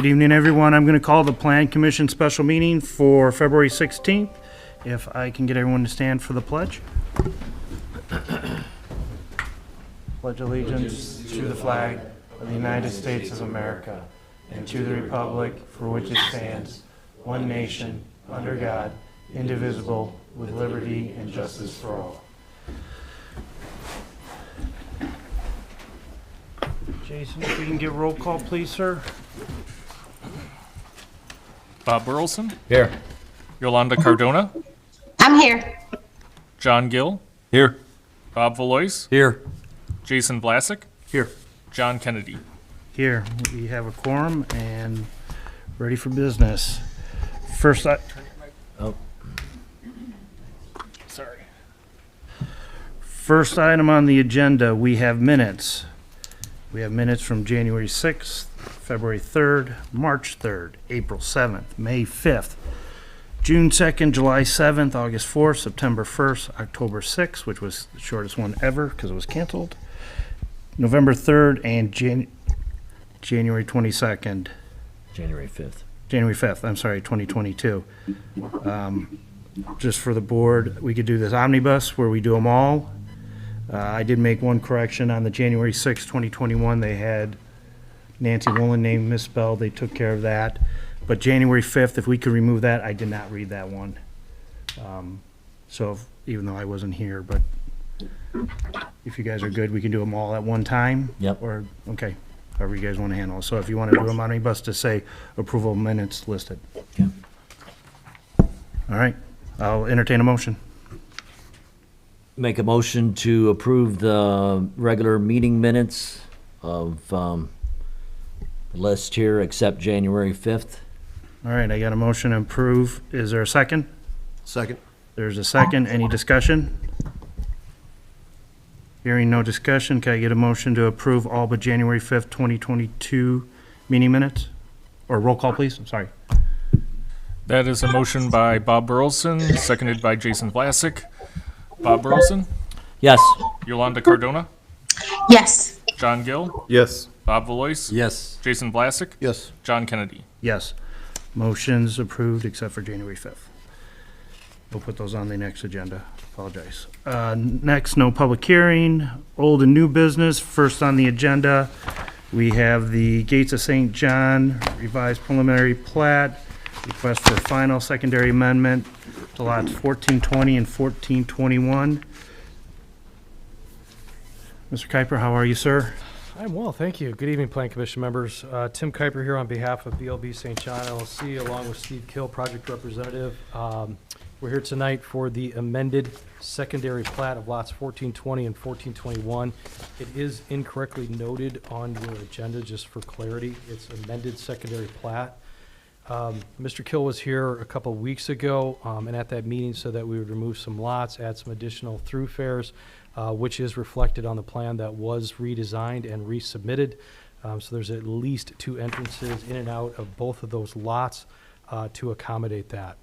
Good evening, everyone. I'm going to call the Plan Commission special meeting for February 16th. If I can get everyone to stand for the pledge. Pledge allegiance to the flag of the United States of America and to the republic for which it stands, one nation, under God, indivisible, with liberty and justice for all. Jason, if we can get roll call, please, sir. Bob Burleson, Here. Yolanda Cardona, I'm here. John Gill, Here. Bob Valois, Here. Jason Vlasic, Here. John Kennedy. Here, we have a quorum and ready for business. First, Sorry. First item on the agenda, we have minutes. We have minutes from January 6th, February 3rd, March 3rd, April 7th, May 5th, June 2nd, July 7th, August 4th, September 1st, October 6th, which was the shortest one ever because it was canceled, November 3rd, and January 22nd. January 5th. January 5th, I'm sorry, 2022. Just for the board, we could do this omnibus where we do them all. I did make one correction on the January 6th, 2021. They had Nancy Woolen name misspelled. They took care of that. But January 5th, if we could remove that, I did not read that one. Even though I wasn't here, but if you guys are good, we can do them all at one time? Yep. Or, okay, however you guys want to handle it. So if you want to do them omnibus, to say approval of minutes listed. Yeah. All right, I'll entertain a motion. Make a motion to approve the regular meeting minutes of the list here except January 5th. All right, I got a motion to approve. Is there a second? Second. There's a second. Any discussion? Hearing no discussion, can I get a motion to approve all but January 5th, 2022 meeting minutes? Or roll call, please. I'm sorry. That is a motion by Bob Burleson, seconded by Jason Vlasic. Bob Burleson, Yes. Yolanda Cardona, Yes. John Gill, Yes. Bob Valois, Yes. Jason Vlasic, Yes. John Kennedy. Yes. Motion's approved except for January 5th. We'll put those on the next agenda. Apologize. Next, no public hearing, old and new business. First on the agenda, we have the Gates of St. John revised preliminary plat, request for final secondary amendment to lots 1420 and 1421. Mr. Kuiper, how are you, sir? I'm well, thank you. Good evening, Plan Commission members. Tim Kuiper here on behalf of BLB St. John LLC, along with Steve Kill, project representative. We're here tonight for the amended secondary plat of lots 1420 and 1421. It is incorrectly noted on your agenda, just for clarity. It's amended secondary plat. Mr. Kill was here a couple of weeks ago, and at that meeting said that we would remove some lots, add some additional thoroughfares, which is reflected on the plan that was redesigned and resubmitted. So there's at least 2 entrances in and out of both of those lots to accommodate that.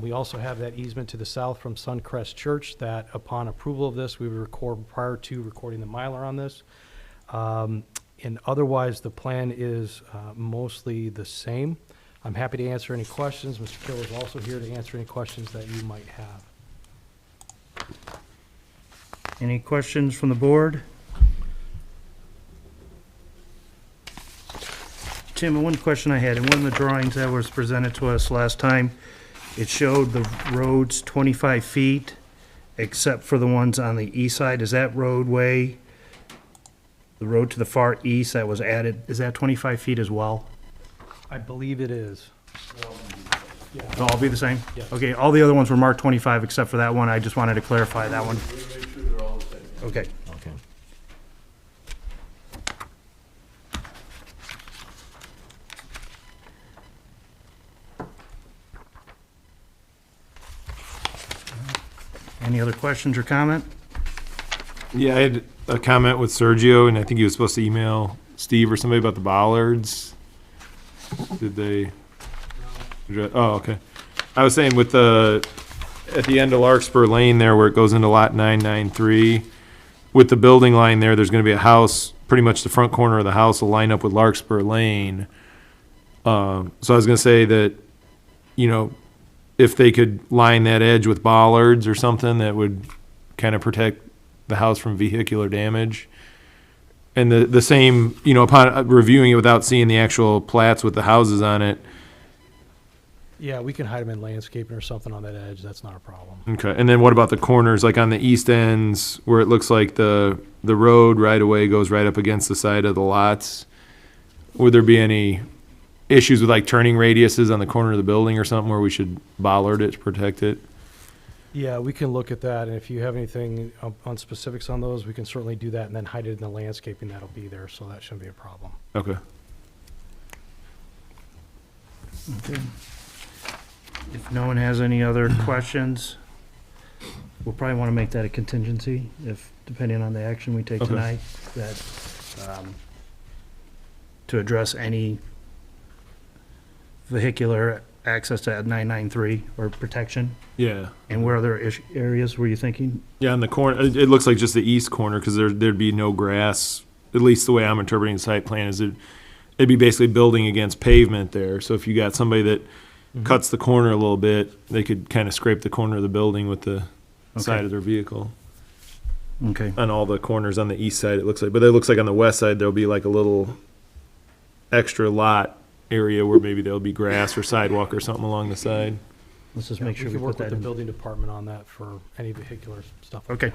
We also have that easement to the south from Suncrest Church that upon approval of this, we would record prior to recording the Mylar on this. And otherwise, the plan is mostly the same. I'm happy to answer any questions. Mr. Kill is also here to answer any questions that you might have. Any questions from the board? Tim, one question I had, in one of the drawings that was presented to us last time, it showed the roads 25 feet, except for the ones on the east side. Is that roadway, the road to the far east that was added, is that 25 feet as well? I believe it is. They'll all be the same? Yes. Okay, all the other ones were marked 25 except for that one. I just wanted to clarify that one. Okay. Okay. Any other questions or comment? Yeah, I had a comment with Sergio, and I think he was supposed to email Steve or somebody about the bollards. Did they? Oh, okay. I was saying with at the end of Larkspur Lane there where it goes into lot 993, with the building line there, there's going to be a house, pretty much the front corner of the house will line up with Larkspur Lane. So I was gonna say that, you know, if they could line that edge with bollards or something, that would kind of protect the house from vehicular damage. And the same, you know, upon reviewing it without seeing the actual plats with the houses on it. Yeah, we can hide them in landscaping or something on that edge. That's not a problem. Okay, and then what about the corners, like on the east ends, where it looks like the road right away goes right up against the side of the lots? Would there be any issues with like turning radiuses on the corner of the building or something where we should bollard it to protect it? Yeah, we can look at that, and if you have anything on specifics on those, we can certainly do that and then hide it in the landscaping that'll be there, so that shouldn't be a problem. Okay. Okay. If no one has any other questions, we'll probably want to make that a contingency, if, depending on the action we take Okay. tonight, that, to address any vehicular access to 993 or protection. Yeah. And where other areas were you thinking? Yeah, on the corner, it looks like just the east corner, because there'd be no grass, at least the way I'm interpreting the site plan is it'd be basically building against pavement there. So if you got somebody that cuts the corner a little bit, they could kind of scrape the corner of the building with the side of their vehicle. Okay, On all the corners on the east side, it looks like, but it looks like on the west side, there'll be like a little extra lot area where maybe there'll be grass or sidewalk or something along the side. let's just Yeah, make sure we can put work with that the in. building department on that for any vehicular stuff. Okay.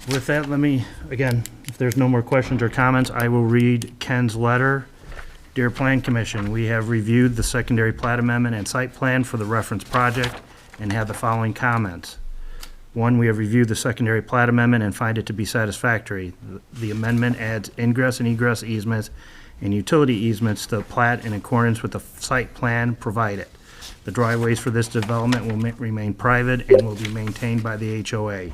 With that, let me, again, if there's no more questions or comments, I will read Ken's letter. Dear Plan Commission, we have reviewed the secondary plat amendment and site plan for the reference project and have the following comments. One, we have reviewed the secondary plat amendment and find it to be satisfactory. The amendment adds ingress and egress easements and utility easements to the plat in accordance with the site plan provided. The driveways for this development will remain private and will be maintained by the HOA.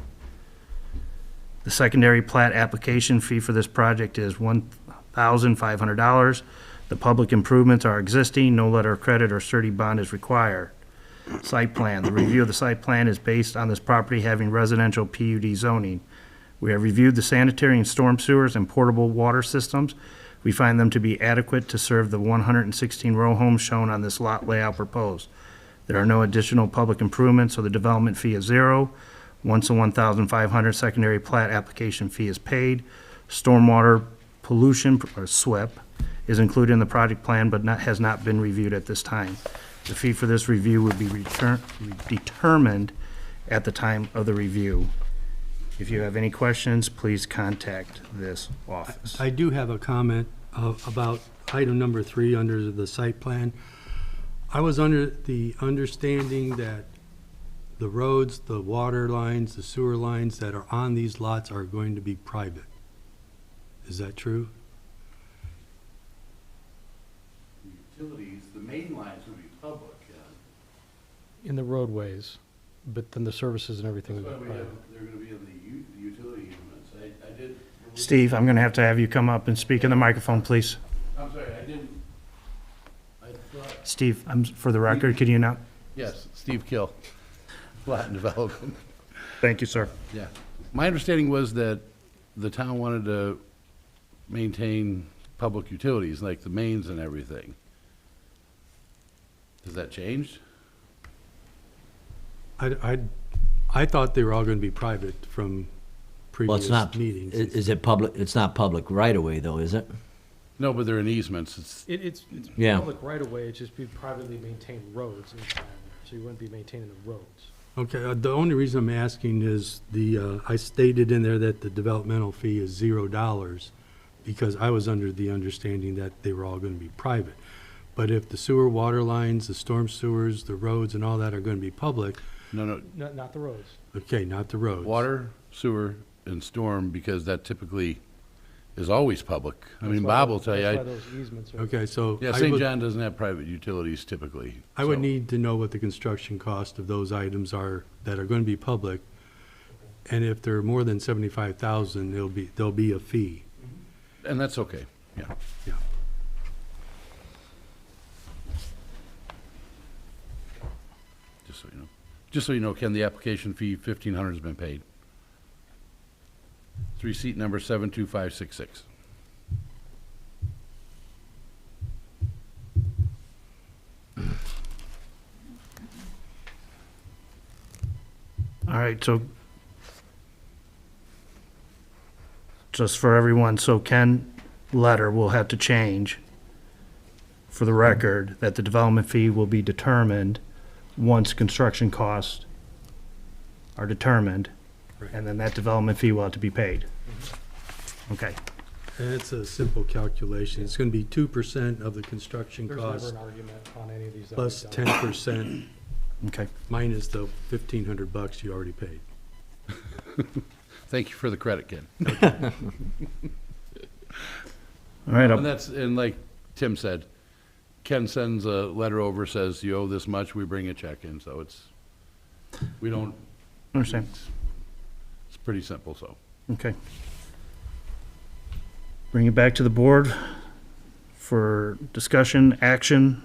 The secondary plat application fee for this project is $1,500. The public improvements are existing, no letter of credit or surety bond is required. Site plan, the review of the site plan is based on this property having residential PUD zoning. We have reviewed the sanitary and storm sewers and portable water systems. We find them to be adequate to serve the 116 row homes shown on this lot layout proposed. There are no additional public improvements, so the development fee is zero. Once the $1,500 secondary plat application fee is paid, stormwater pollution, or SWIP, is included in the project plan but has not been reviewed at this time. The fee for this review would be determined at the time of the review. If you have any questions, please contact this office. I do have a comment about item number 3 under the site plan. I was under the understanding that the roads, the water lines, the sewer lines that are on these lots are going to be private. Is that true? Utilities, the main lines will be public, In the roadways, but then the services and everything That's would why be we have, private. they're gonna be in the utility units. I did. Steve, I'm going to have you come up and speak in the microphone, please. I'm sorry, I thought, Steve, for the record, could you not? yes, Steve Kill, Latin Development. Thank you, sir. Yeah. My understanding was that the town wanted to maintain public utilities, like the mains and everything. Has that changed? I thought they were all going to be private from Well, it's previous not, meetings. is it public, it's not public right away though, is it? No, but they're in easements. It's Yeah. public right of way, it's just be privately maintained roads inside, so you wouldn't be maintaining the roads. Okay, the only reason I'm asking is I stated in there that the developmental fee is $0 because I was under the understanding that they were all going to be private. But if the sewer, water lines, the storm sewers, the roads and all that are going to be public, No, Not the roads. okay, not the roads. water, sewer, and storm, because that typically is always public. I mean, That's why Bob those- will tell you, That's why I, those easements are. Okay, so yeah, I St. would- John doesn't have private utilities typically. I would so- need to know what the construction cost of those items are that are going to be public. And if they're more than 75,000, there'll be a fee. And that's okay, yeah. Yeah. Just so you know, Ken, the application fee, $1,500 has been paid. It's receipt number 72566. All right, so just for everyone, so Ken letter will have to change for the record that the development fee will be determined once construction costs are determined, and then that development fee will have to be paid. Okay, And it's a simple calculation. It's gonna be 2% of the construction There's never cost an argument on any of these. that plus we've done. 10% okay. minus the $1,500 you already paid. Thank you for the credit, Ken. All right, And that's, and like Tim said, Ken sends a letter over, says you owe this much, we bring a check in, so we don't, understand. it's pretty simple, so. Okay. Bring it back to the board for discussion, action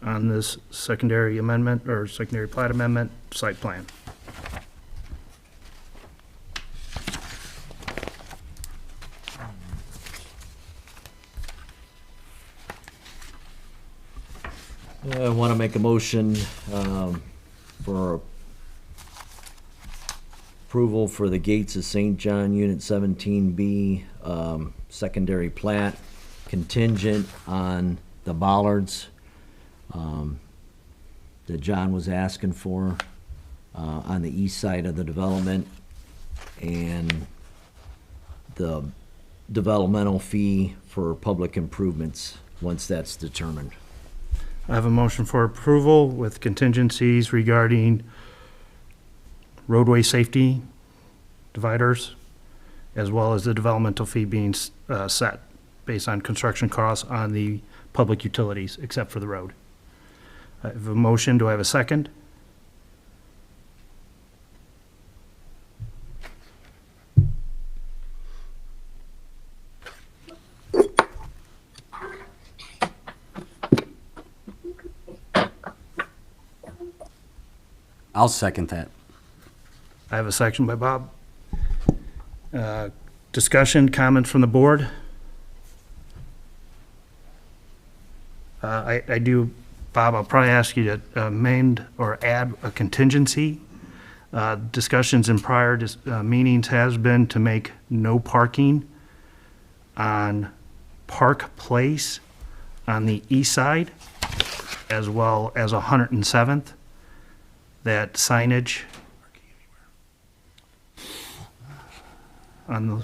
on this secondary amendment or secondary plat amendment site plan. I want to make a motion for approval for the Gates of St. John Unit 17B secondary plat contingent on the bollards that John was asking for on the east side of the development, and the developmental fee for public improvements once that's determined. I have a motion for approval with contingencies regarding roadway safety dividers, as well as the developmental fee being set based on construction costs on the public utilities, except for the road. I have a motion. Do I have a second? I'll second that. I have a section by Bob. Discussion, comments from the board? I do, Bob, I'll probably ask you to amend or add a contingency. Discussions in prior meetings has been to make no parking on Park Place on the east side, as well as 107th. That signage on the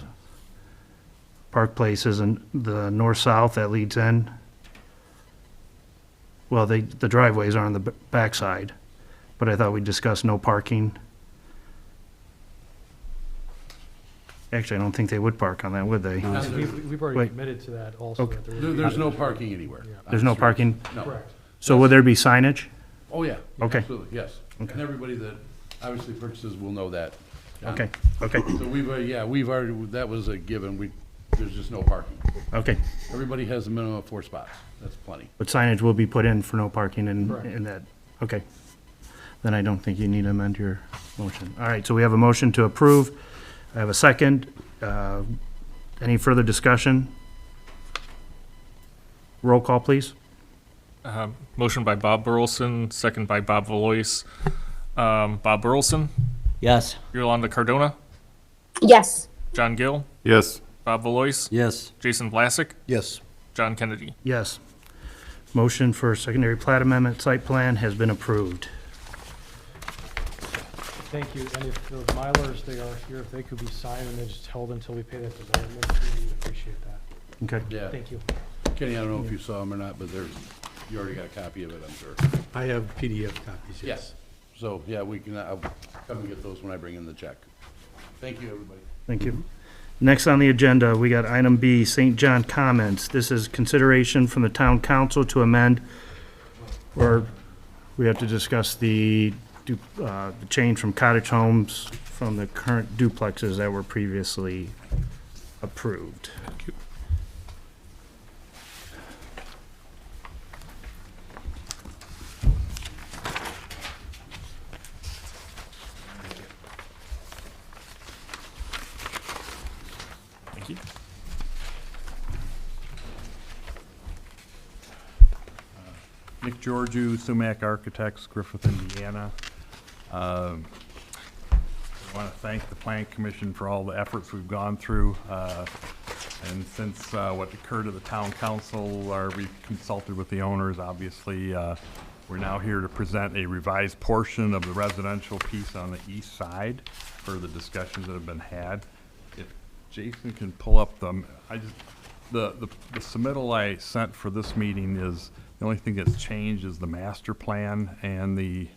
Park Place is in the north-south that leads in. Well, the driveways are on the backside, but I thought we discussed no parking. Actually, I don't think they would park on that, would they? We've already Wait. committed to that also. Okay. that there is- There's no parking anywhere. Yeah. There's no parking? No. Correct. So will there be signage? Oh, yeah. Okay. Absolutely, yes. And everybody that obviously purchases will know that. Okay, okay, So we've already, that was a given, there's just no parking. okay. Everybody has a minimum of 4 spots, that's plenty. But signage will be put in for no parking in Correct. that, okay. Then I don't think you need to amend your motion. All right, so we have a motion to approve. I have a second. Any further discussion? Roll call, please. Motion by Bob Burleson, second by Bob Valois. Bob Burleson, Yes? Yolanda Cardona, Yes. John Gill, Yes. Bob Valois, Yes. Jason Vlasic, Yes. John Kennedy. Yes. Motion for secondary plat amendment site plan has been approved. Thank you, and if the Mylars, they are here, if they could be signed and then just held until we pay that development fee, we appreciate that. Okay. Yeah. Thank you. Kenny, I don't know if you saw them or not, but you already got a copy of it, I'm sure. I have PDF copies, yes. Yes. So, yeah, I'll come and get those when I bring in the check. Thank you, everybody. Thank you. Next on the agenda, we got item B, St. John comments. This is consideration from the town council to amend, or we have to discuss the change from cottage homes from the current duplexes that were previously approved. Thank you. Nick Georgiou, Sumac Architects, Griffith, Indiana. I want to thank the Plan Commission for all the efforts we've gone through. And since what occurred at the town council, we consulted with the owners, obviously. We're now here to present a revised portion of the residential piece on the east side for the discussions that have been had. If Jason can pull up the submittal I sent for this meeting is, the only thing that's changed is the master plan and the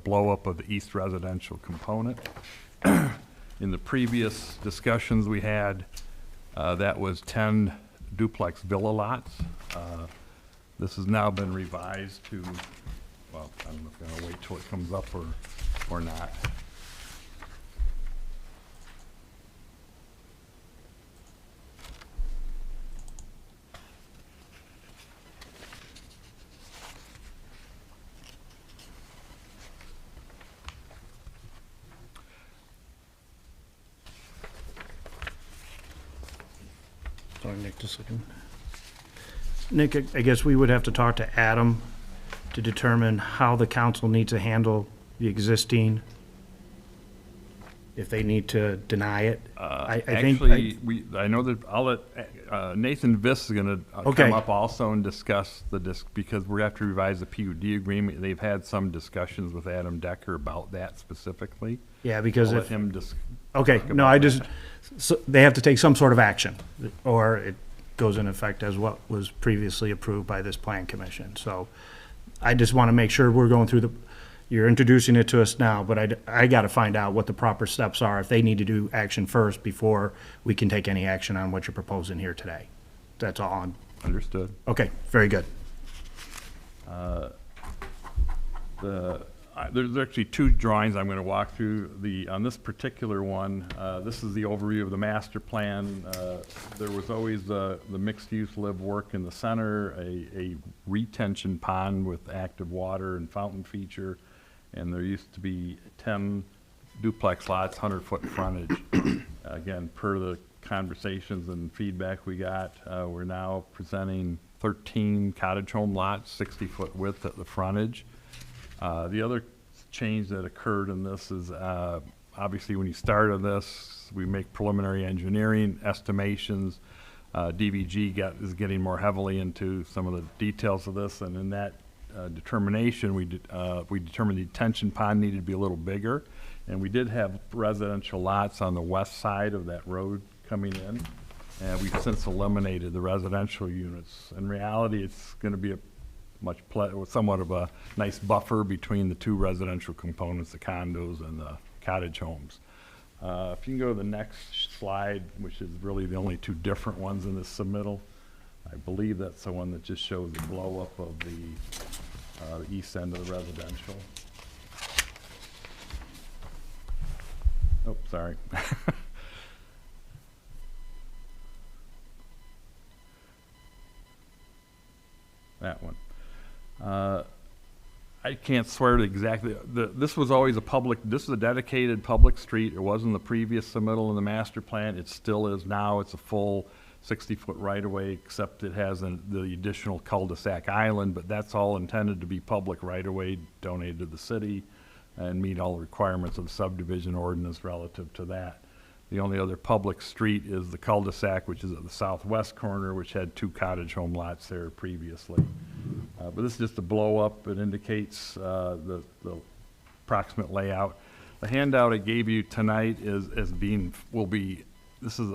blow up of the east residential component. In the previous discussions we had, that was 10 duplex villa lots. This has now been revised to, well, I don't know if I'm gonna wait till it comes up or not. Sorry, Nick, just looking. Nick, I guess we would have to talk to Adam to determine how the council needs to handle the existing, if they need to deny it. I think. Actually, I know that I'll let Nathan Viss is gonna Okay. come up also and discuss because we have to revise the PUD agreement. They've had some discussions with Adam Decker about that specifically. Yeah, because I'll if, let him okay, talk no, about I just, that. so they have to take some sort of action, or it goes in effect as what was previously approved by this plan commission. So I just want to make sure we're going through you're introducing it to us now, but I got to find out what the proper steps are, if they need to do action first before we can take any action on what you're proposing here today. That's all on. Understood. Okay, very good. There's actually two drawings I'm going to walk through. On this particular one, this is the overview of the master plan. There was always the mixed-use live work in the center, a retention pond with active water and fountain feature, and there used to be 10 duplex lots, 100-foot frontage. Again, per the conversations and feedback we got, we're now presenting 13 cottage home lots, 60-foot width at the frontage. The other change that occurred in this is, obviously when you start on this, we make preliminary engineering estimations. DVG is getting more heavily into some of the details of this, and in that determination, we determined the detention pond needed to be a little bigger, and we did have residential lots on the west side of that road coming in, and we've since eliminated the residential units. In reality, it's going to be somewhat of a nice buffer between the two residential components, the condos and the cottage homes. If you can go to the next slide, which is really the only two different ones in this submittal, I believe that's the one that just shows the blow up of the east end of the residential. Oh, sorry. That one. I can't swear to exactly, this was always this is a dedicated public street. It wasn't the previous submittal in the master plan. It still is now. It's a full 60-foot right-of-way, except it has the additional cul-de-sac island, but that's all intended to be public right-of-way donated to the city and meet all the requirements of the subdivision ordinance relative to that. The only other public street is the cul-de-sac, which is at the southwest corner, which had 2 cottage home lots there previously. But this is just a blow-up. It indicates the approximate layout. The handout I gave you tonight this is,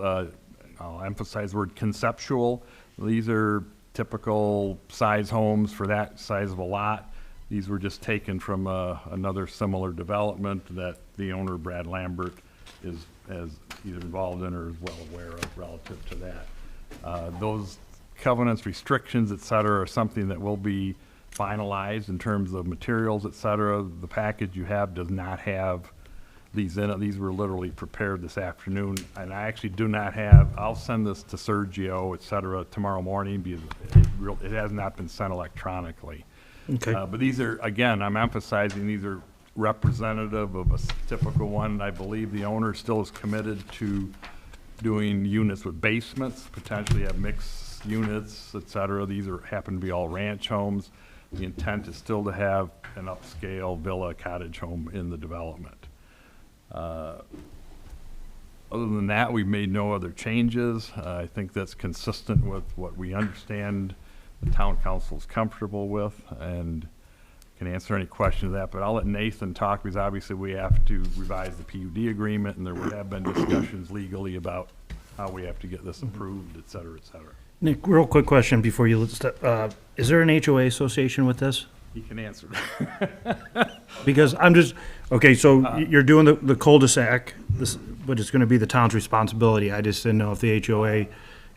I'll emphasize the word conceptual. These are typical size homes for that size of a lot. These were just taken from another similar development that the owner, Brad Lambert, is either involved in or is well aware of relative to that. Those covenants, restrictions, et cetera, are something that will be finalized in terms of materials, et cetera. The package you have does not have these in it. These were literally prepared this afternoon, and I actually do not have, I'll send this to Sergio, et cetera, tomorrow morning because it has not been sent electronically. Okay. But these are, again, I'm emphasizing these are representative of a typical one. I believe the owner still is committed to doing units with basements, potentially have mixed units, et cetera. These happen to be all ranch homes. The intent is still to have an upscale villa cottage home in the development. Other than that, we've made no other changes. I think that's consistent with what we understand the town council's comfortable with, and can answer any questions of that. But I'll let Nathan talk, because obviously we have to revise the PUD agreement, and there have been discussions legally about how we have to get this approved, et cetera, et cetera. Nick, real quick question before you step, is there an HOA association with this? He can answer. Because I'm just, okay, so you're doing the cul-de-sac, this, but it's gonna be the town's responsibility. I just didn't know if the HOA,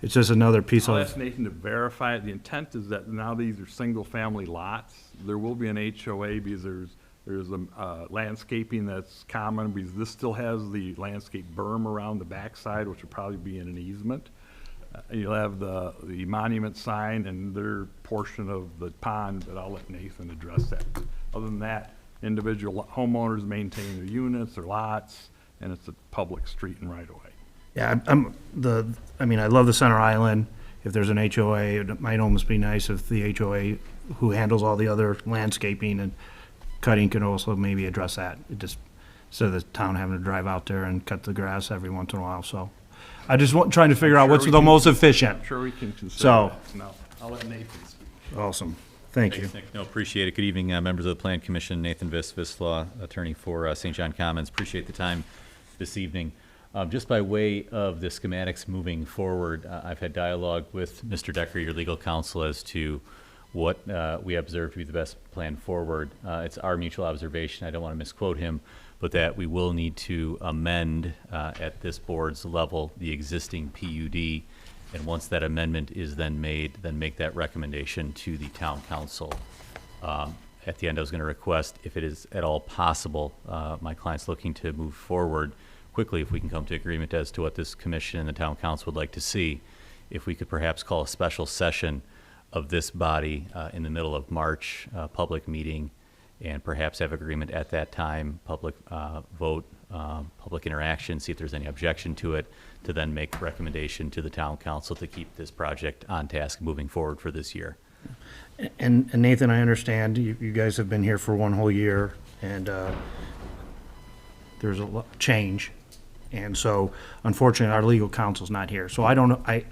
it's just another piece I'll of, ask Nathan to verify it. The intent is that now these are single-family lots. There will be an HOA because there's landscaping that's common, because this still has the landscape berm around the backside, which will probably be in an easement. You'll have the monument sign and their portion of the pond, but I'll let Nathan address that. Other than that, individual homeowners maintain their units, their lots, and it's a public street and right of way. yeah, I mean, I love the center island. If there's an HOA, it might almost be nice if the HOA who handles all the other landscaping and cutting could also maybe address that. It just, instead of the town having to drive out there and cut the grass every once in a while, so. I just want, trying to figure out what's the most efficient. I'm sure we can consider So- that. No, I'll let Nathan speak. Awesome, thank you. Thanks, Nick. No, appreciate it. Good evening, members of the Plan Commission. Nathan Vislaw, attorney for St. John Commons. Appreciate the time this evening. Just by way of the schematics moving forward, I've had dialogue with Mr. Decker, your legal counsel, as to what we observe to be the best plan forward. It's our mutual observation, I don't want to misquote him, but that we will need to amend at this board's level the existing PUD, and once that amendment is then made, then make that recommendation to the town council. At the end, I was going to request, if it is at all possible, my client's looking to move forward quickly, if we can come to agreement as to what this commission and the town council would like to see, if we could perhaps call a special session of this body in the middle of March, public meeting, and perhaps have agreement at that time, public vote, public interaction, see if there's any objection to it, to then make recommendation to the town council to keep this project on task moving forward for this year. And Nathan, I understand you guys have been here for one whole year, and there's a lot change. And so unfortunately, our legal counsel's not here. So I don't know,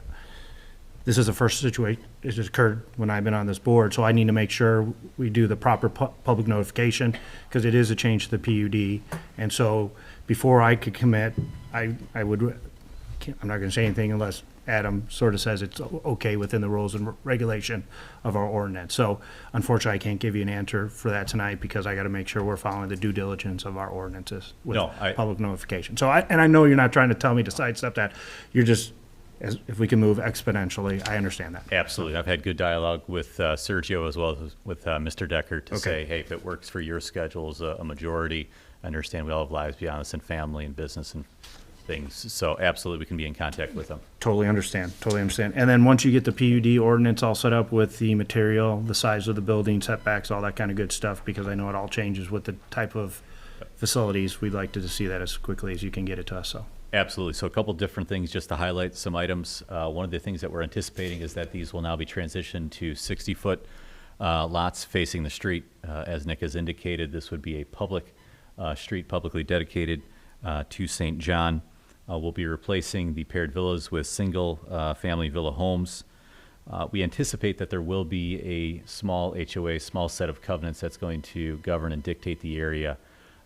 this is the first situation, it just occurred when I've been on this board, so I need to make sure we do the proper public notification, because it is a change to the PUD. And so before I could commit, I'm not gonna say anything unless Adam sort of says it's okay within the rules and regulation of our ordinance. So unfortunately, I can't give you an answer for that tonight, because I gotta make sure we're following the due diligence of our ordinances with No, public notification. So I know you're not trying to tell me to sidestep that, you're just, if we can move exponentially, I understand that. Absolutely. I've had good dialogue with Sergio as well as with Mr. Decker to Okay. say, hey, if it works for your schedules, a majority, I understand we all have lives beyond this, and family and business and things. So absolutely, we can be in contact with them. Totally understand, totally understand. And then once you get the PUD ordinance all set up with the material, the size of the building, setbacks, all that kind of good stuff, because I know it all changes with the type of facilities, we'd like to see that as quickly as you can get it to us, so. Absolutely. So a couple different things just to highlight some items. One of the things that we're anticipating is that these will now be transitioned to 60-foot lots facing the street. As Nick has indicated, this would be a public street, publicly dedicated to St. John. We'll be replacing the paired villas with single family villa homes. We anticipate that there will be a small HOA, small set of covenants that's going to govern and dictate the area.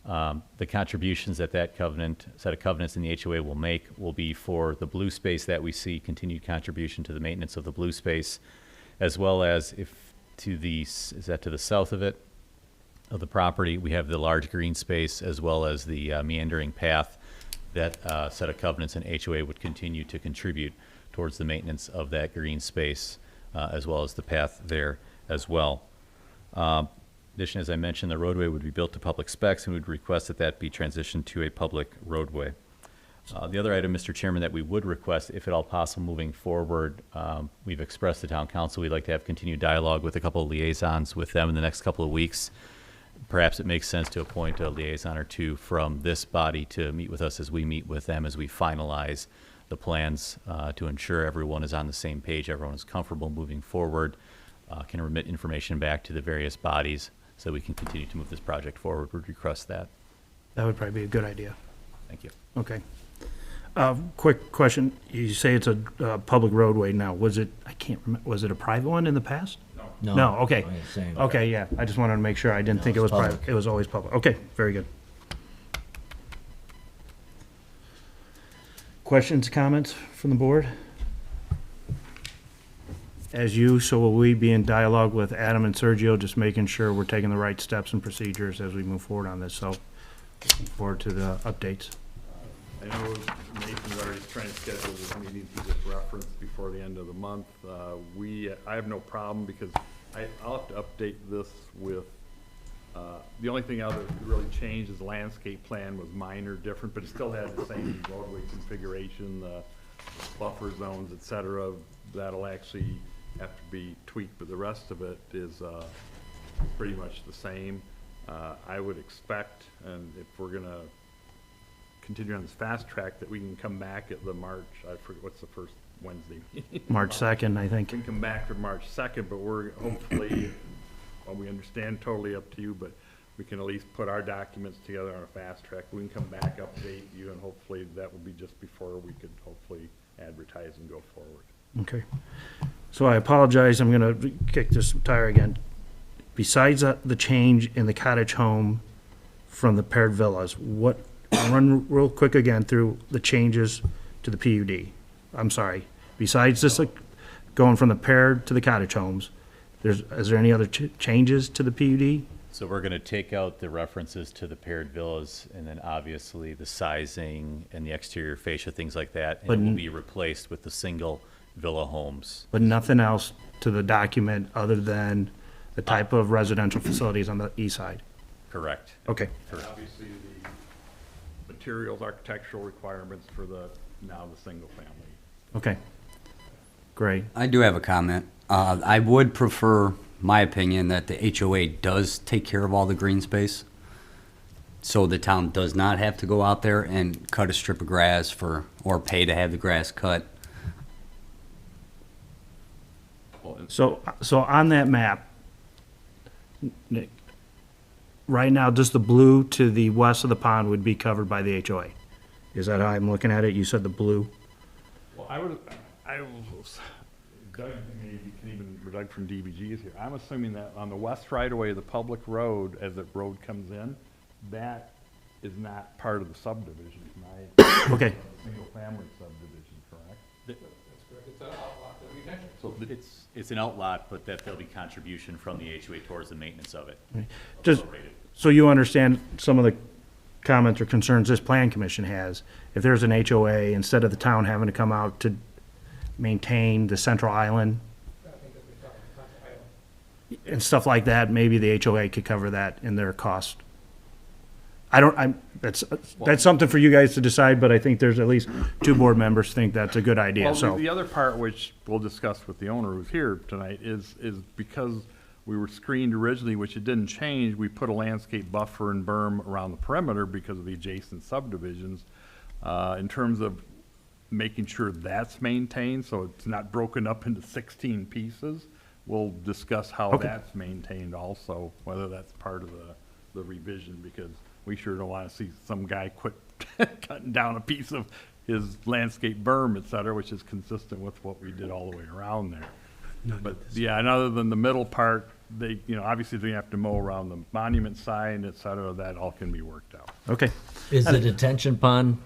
The contributions that set of covenants in the HOA will make will be for the blue space that we see, continued contribution to the maintenance of the blue space, as well as is that to the south of it, of the property, we have the large green space as well as the meandering path. That set of covenants in HOA would continue to contribute towards the maintenance of that green space, as well as the path there as well. In addition, as I mentioned, the roadway would be built to public specs, and we would request that that be transitioned to a public roadway. The other item, Mr. Chairman, that we would request, if at all possible, moving forward, we've expressed to town council, we'd like to have continued dialogue with a couple of liaisons with them in the next couple of weeks. Perhaps it makes sense to appoint a liaison or two from this body to meet with us as we meet with them, as we finalize the plans to ensure everyone is on the same page, everyone is comfortable moving forward, can remit information back to the various bodies so we can continue to move this project forward. Would request that. That would probably be a good idea. Thank you. Okay. Quick question. You say it's a public roadway now. Was it, I can't remember, was it a private one in the past? No, okay. I ain't saying- Okay, yeah. I just wanted to make sure. I didn't No, think it it's was private. public. It was always public. Okay, very good. Questions, comments from the board? As you, so will we be in dialogue with Adam and Sergio, just making sure we're taking the right steps and procedures as we move forward on this. So looking forward to the updates. I know Nathan's already trying to schedule this meeting to just reference before the end of the month. I have no problem because I'll have to update this with, the only thing that really changed is the landscape plan was minor different, but it still had the same roadway configuration, the buffer zones, et cetera. That'll actually have to be tweaked, but the rest of it is pretty much the same. I would expect, and if we're gonna continue on this fast track, that we can come back at the March, I forget, what's the first Wednesday? March 2nd, I think. We can come back for March 2nd, but we're hopefully, well, we understand, totally up to you, but we can at least put our documents together on a fast track. We can come back, update you, and hopefully that will be just before we could hopefully advertise and go forward. Okay. So I apologize, I'm gonna kick this tire again. Besides the change in the cottage home from the paired villas, what, I'll run real quick again through the changes to the PUD. I'm sorry. Besides this, like, going from the paired to the cottage homes, is there any other changes to the PUD? So we're going to take out the references to the paired villas and then obviously the sizing and the exterior fascia, things like that. And But it will n- be replaced with the single villa homes. But nothing else to the document other than the type of residential facilities on the east side? Correct. Okay. Obviously, the materials, architectural requirements for now the single family. Okay. Great. I do have a comment. I would prefer, my opinion, that the HOA does take care of all the green space. So the town does not have to go out there and cut a strip of grass or pay to have the grass cut. So on that map, Nick, right now, just the blue to the west of the pond would be covered by the HOA. Is that how I'm looking at it? You said the blue? Well, Doug, maybe you can even, Doug from DBG is here. I'm assuming that on the west right of way of the public road, as the road comes in, that is not part of the subdivision, Okay. single family subdivision, correct? So it's an outlot, but that there'll be contribution from the HOA towards the maintenance of it. Just, so you understand some of the comments or concerns this plan commission has, if there's an HOA, instead of the town having to come out to maintain the central island and stuff like that, maybe the HOA could cover that in their cost. That's something for you guys to decide, but I think there's at least two board members think that's a good idea, Well, so. the other part, which we'll discuss with the owner who's here tonight, is because we were screened originally, which it didn't change, we put a landscape buffer and berm around the perimeter because of the adjacent subdivisions. In terms of making sure that's maintained, so it's not broken up into 16 pieces, we'll discuss how Okay. that's maintained also, whether that's part of the revision, because we sure don't want to see some guy quit cutting down a piece of his landscape berm, et cetera, which is consistent with what we did all the way around there. But, yeah, and other than the middle part, they, obviously they have to mow around the monument sign, et cetera, that all can be worked out. Okay, Is the detention pond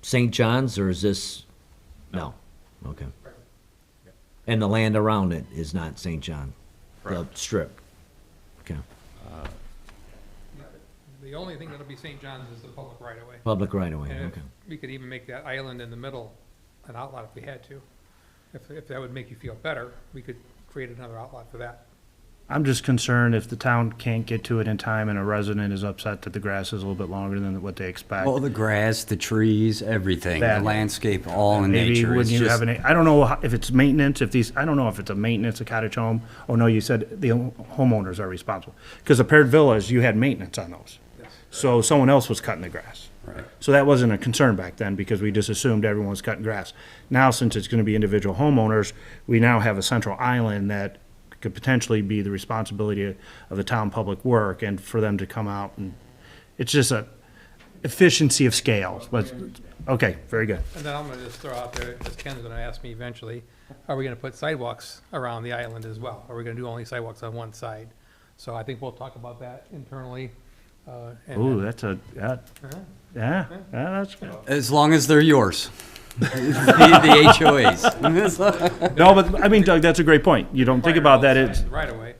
St. John's, or is this? No. Okay. And the land around it is not St. John? The strip? Okay. The only thing that'll be St. John's is the public right-of-way. Public right away, And if okay. we could even make that island in the middle an outlot if we had to. If that would make you feel better, we could create another outlot for that. I'm just concerned if the town can't get to it in time and a resident is upset that the grass is a little bit longer than what they expect. Well, the grass, the trees, everything, the That- landscape, all in Maybe nature. wouldn't It's you just- have any, I don't know if it's maintenance, I don't know if it's a maintenance, a cottage home. Oh, no, you said the homeowners are responsible. Because the paired villas, you had maintenance on those. So someone else was cutting the grass. Right. So that wasn't a concern back then because we just assumed everyone was cutting grass. Now, since it's gonna be individual homeowners, we now have a central island that could potentially be the responsibility of the town public work and for them to come out and, it's just efficiency of scale, but, okay, very good. And then I'm gonna just throw out there, as Ken's gonna ask me eventually, are we gonna put sidewalks around the island as well? Are we gonna do only sidewalks on one side? So I think we'll talk about that internally. And Ooh, then- that's yeah, that's good. As long as they're yours. The HOAs. No, but, I mean, Doug, that's a great point. You don't think about that, it's, Right away.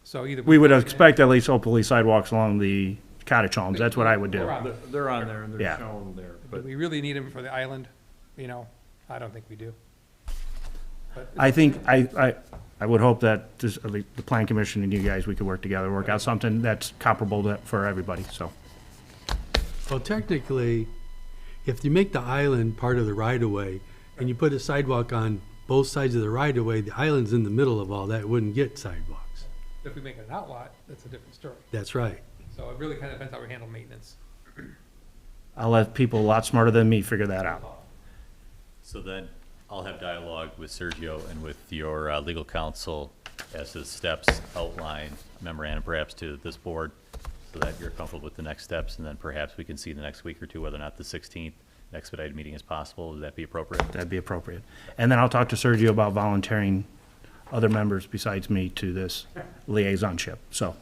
So either. we would expect at least hopefully sidewalks along the cottage homes, that's what I would do. They're on there and Yeah. they're shown there, Do but we really need them for the island? You know, I don't think we do. But I think, I would hope that this, at least the plan commission and you guys, we could work together, work out something that's comparable to, for everybody, so. Well, technically, if you make the island part of the right-of-way, and you put a sidewalk on both sides of the right-of-way, the island's in the middle of all that, it wouldn't get sidewalks. if we make it an outlot, that's a different story. That's right. So it really kind of depends how we handle maintenance. I'll let people a lot smarter than me figure that out. So then I'll have dialogue with Sergio and with your legal counsel as to the steps outlined, memorandum perhaps to this board, so that you're comfortable with the next steps, and then perhaps we can see the next week or two whether or not the 16th expedited meeting is possible. Would that be appropriate? That'd be appropriate. And then I'll talk to Sergio about volunteering other members besides me to this liaisonship, so.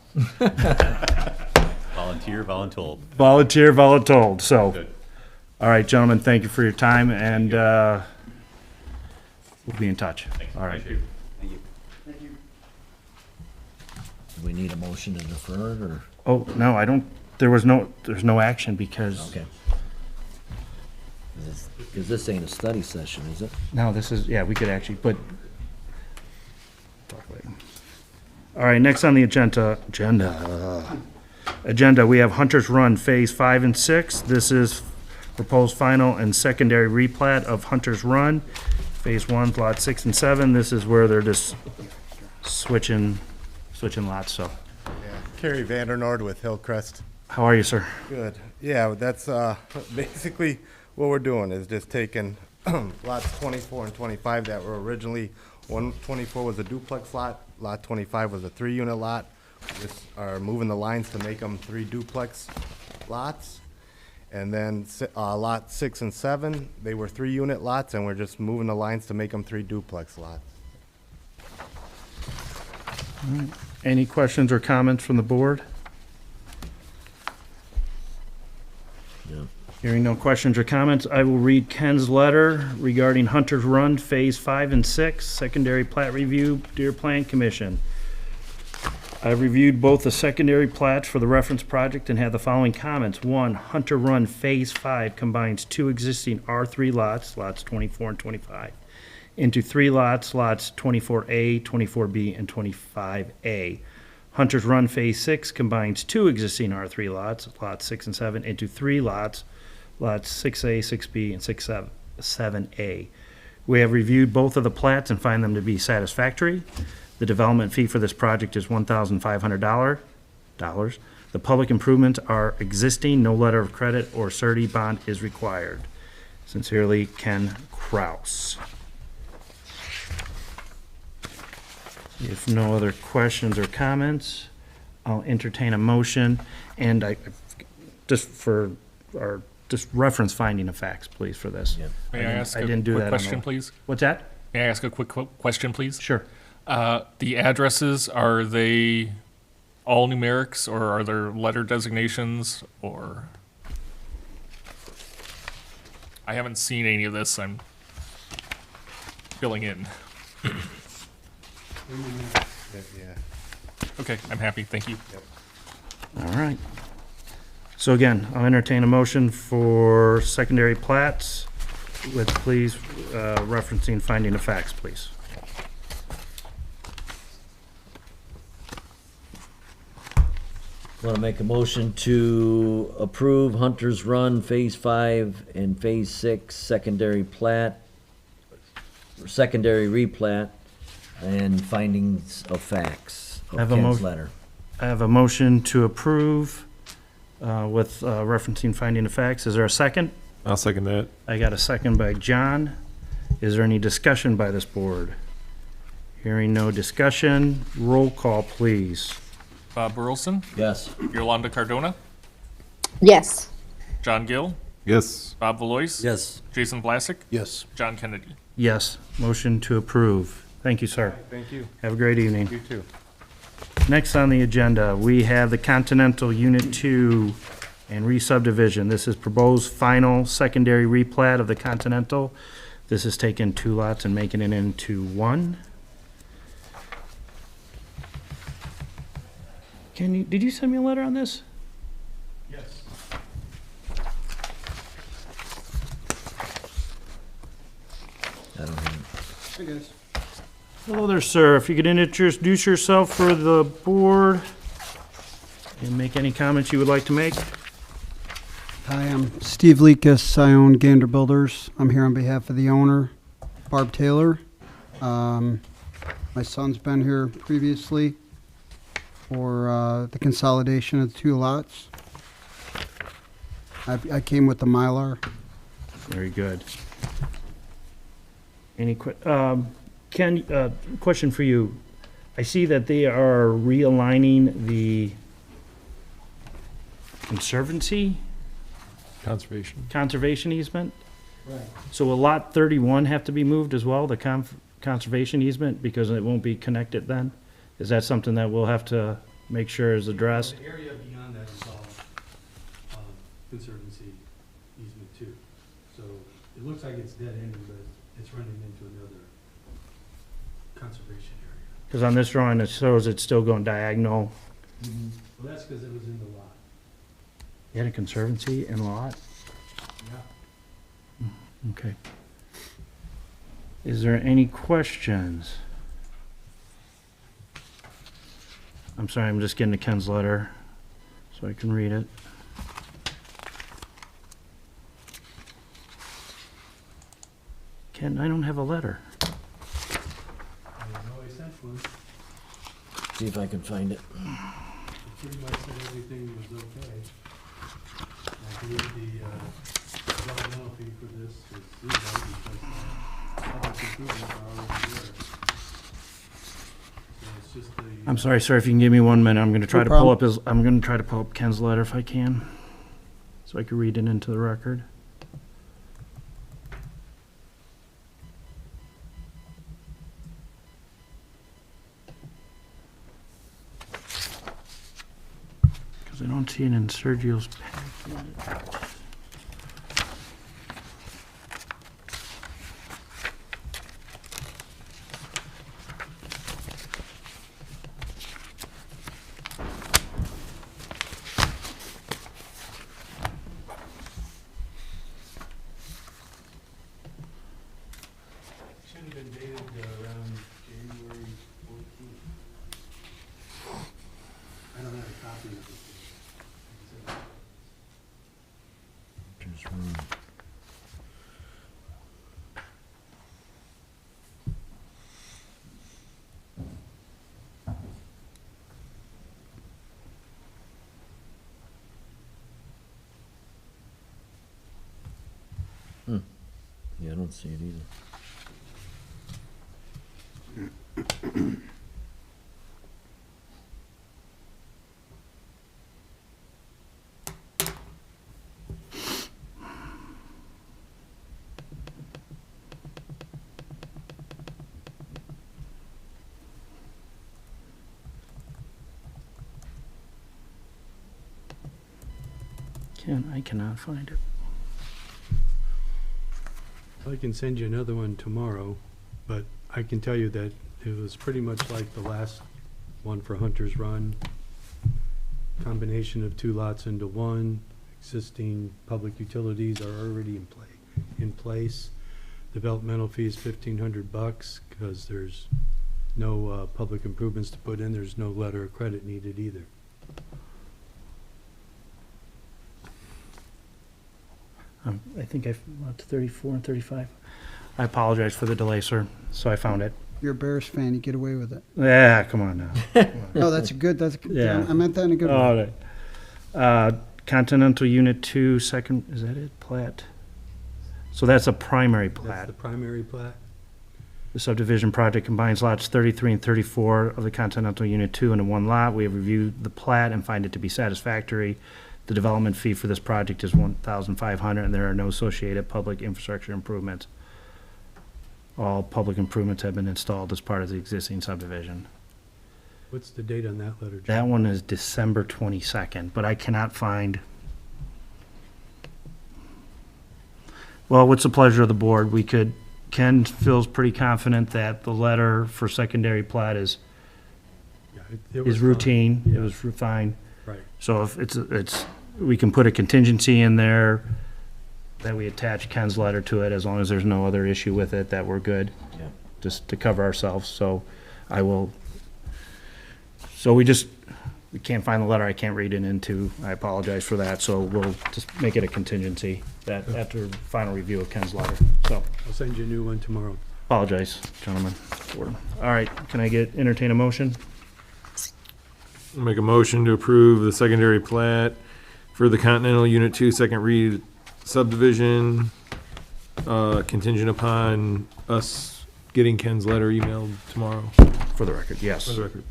Volunteer, voluntold. Volunteer, voluntold, so. Good. All right, gentlemen, thank you for your time, and we'll be in touch. All right. Appreciate it. Do we need a motion to defer it, or? Oh, no, I don't, there's no action because, Okay. Because this ain't a study session, is it? no, this is, yeah, we could actually, but. Talk later. All right, next on the agenda, we have Hunter's Run Phase 5 and 6. This is proposed final and secondary replat of Hunter's Run, Phase 1, Lot 6 and 7. This is where they're just switching lots, so. Kerry Vandernord with Hillcrest. How are you, sir? Good. Yeah, that's basically what we're doing is just taking lots 24 and 25 that were originally, 124 was a duplex lot, lot 25 was a 3-unit lot. We just are moving the lines to make them 3 duplex lots. And then lot 6 and 7, they were 3-unit lots, and we're just moving the lines to make them 3 duplex lots. Any questions or comments from the board? No. Hearing no questions or comments, I will read Ken's letter regarding Hunter's Run Phase 5 and 6, secondary plat review, Deer Plan Commission. I reviewed both the secondary plats for the reference project and had the following comments. 1, Hunter Run Phase 5 combines 2 existing R3 lots, lots 24 and 25, into 3 lots, lots 24A, 24B, and 25A. Hunter's Run Phase 6 combines 2 existing R3 lots, lots 6 and 7, into 3 lots, lots 6A, 6B, and 7A. We have reviewed both of the plats and find them to be satisfactory. The development fee for this project is $1,500. The public improvements are existing, no letter of credit or surety bond is required. Sincerely, Ken Kraus. If no other questions or comments, I'll entertain a motion, and just reference finding of facts, please, for this. Yeah. May I ask I a didn't do quick that on the- question, please? What's that? May I ask a quick question, please? Sure. The addresses, are they all numerics, or are there letter designations, or? I haven't seen any of this. I'm filling in. Yeah. Okay, I'm happy. Thank you. All right. So again, I'll entertain a motion for secondary plats with, please, referencing finding of facts, please. Want to make a motion to approve Hunter's Run Phase 5 and Phase 6 secondary plat, or secondary replat, and findings of facts of Have a Ken's motion. letter. I have a motion to approve with referencing finding of facts. Is there a second? I'll second that. I got a second by John. Is there any discussion by this board? Hearing no discussion, roll call, please. Bob Burleson, Yes. Yolanda Cardona, Yes. John Gill, Yes. Bob Valois, Yes. Jason Vlasic, Yes. John Kennedy. Yes, motion to approve. Thank you, sir. Thank you. Have a great evening. You too. Next on the agenda, we have the Continental Unit 2 and re-subdivision. This is proposed final secondary replat of the Continental. This is taking 2 lots and making it into 1. Did you send me a letter on this? Yes. I don't have it. Hello there, sir. If you could introduce yourself for the board and make any comments you would like to make. Hi, I'm Steve Lekas. I own Gander Builders. I'm here on behalf of the owner, Barb Taylor. My son's been here previously for the consolidation of the 2 lots. I came with the Mylar. Very good. Ken, question for you. I see that they are realigning the conservancy, conservation easement? Right. So will lot 31 have to be moved as well, the conservation easement, because it won't be connected then? Is that something that we'll have to make sure is addressed? The area beyond that is all conservancy easement too. So it looks like it's dead ending, but it's running into another conservation area. Because on this drawing, it shows it's still going diagonal. Well, that's because it was in the lot. You had a conservancy in lot? Yeah. Okay. Is there any questions? I'm sorry, I'm just getting to Ken's letter so I can read it. Ken, I don't have a letter. I know I sent one. See if I can find it. It pretty much said everything was okay. I believe the developmental fee for this is zero because public improvements are already there. So it's just the. I'm sorry, sir, if you can give me 1 minute, I'm gonna try No to pull problem. up I'm gonna try to pull up Ken's letter if I can, so I can read it into the record. Because I don't see it in Sergio's packet. Should have been dated around January 14th. I don't have a copy of it. Just wrong. Yeah, I don't see it either. Ken, I cannot find it. I can send you another one tomorrow, but I can tell you that it was pretty much like the last one for Hunter's Run. Combination of 2 lots into 1. Existing public utilities are already in place. Developmental fee is $1,500 because there's no public improvements to put in. There's no letter of credit needed either. I think I've up to 34 and 35. I apologize for the delay, sir. So I found it. You're a Bears fan, you get away with it. Yeah, come on now. No, that's good, Yeah. I meant that in a good way. All right. Continental Unit 2, second, is that it? Plat? So that's a primary That's plat. the primary plat. The subdivision project combines lots 33 and 34 of the Continental Unit 2 into 1 lot. We have reviewed the plat and find it to be satisfactory. The development fee for this project is $1,500, and there are no associated public infrastructure improvements. All public improvements have been installed as part of the existing subdivision. What's the date on that letter, John? That one is December 22nd, but I cannot find. Well, what's the pleasure of the board? Ken feels pretty confident that the letter for secondary plat is Yeah, it was fine. routine. It Yeah. was fine. Right. So if we can put a contingency in there that we attach Ken's letter to it, as long as there's no other issue with it, that we're good. Yeah. Just to cover ourselves, so we can't find the letter, I can't read it into, I apologize for that, so we'll just make it a contingency that after final review of Ken's letter, so, I'll send you a new one tomorrow. apologize, gentlemen. All right, can I entertain a motion? Make a motion to approve the secondary plat for the Continental Unit 2 Second Read subdivision, contingent upon us getting Ken's letter emailed tomorrow. For the record, yes. For the record.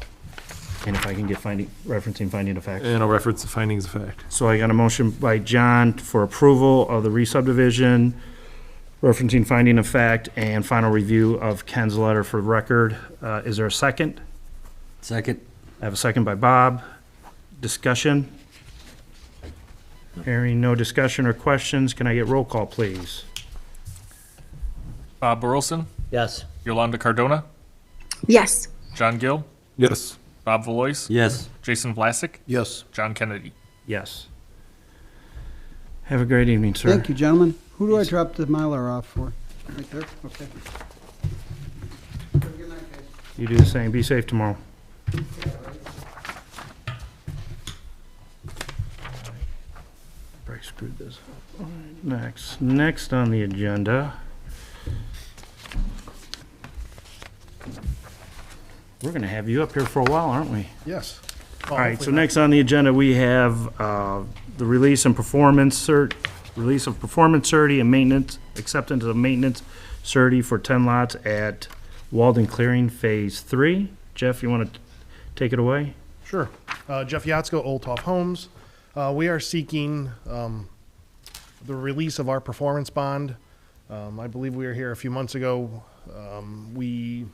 And if I can get referencing finding of facts. And I'll reference the findings of fact. So I got a motion by John for approval of the re-subdivision, referencing finding of fact, and final review of Ken's letter for record. Is there a second? Second. I have a second by Bob. Discussion? Hearing no discussion or questions, can I get roll call, please? Bob Burleson, Yes. Yolanda Cardona, Yes. John Gill, Yes. Bob Valois, Yes. Jason Vlasic, Yes. John Kennedy. Yes. Have a great evening, sir. Thank you, gentlemen. Who do I drop the Mylar off for? Right there? Okay. Have a good night, guys. You do the same. Be safe tomorrow. Probably screwed this up. All right, next on the agenda. We're gonna have you up here for a while, aren't we? Yes. All right, so next on the agenda, we have the release and performance release of performance surety and maintenance, acceptance of maintenance surety for 10 lots at Walden Clearing Phase 3. Jeff, you want to take it away? Sure. Jeff Yatsko, Olthoff Homes. We are seeking the release of our performance bond. I believe we were here a few months ago. We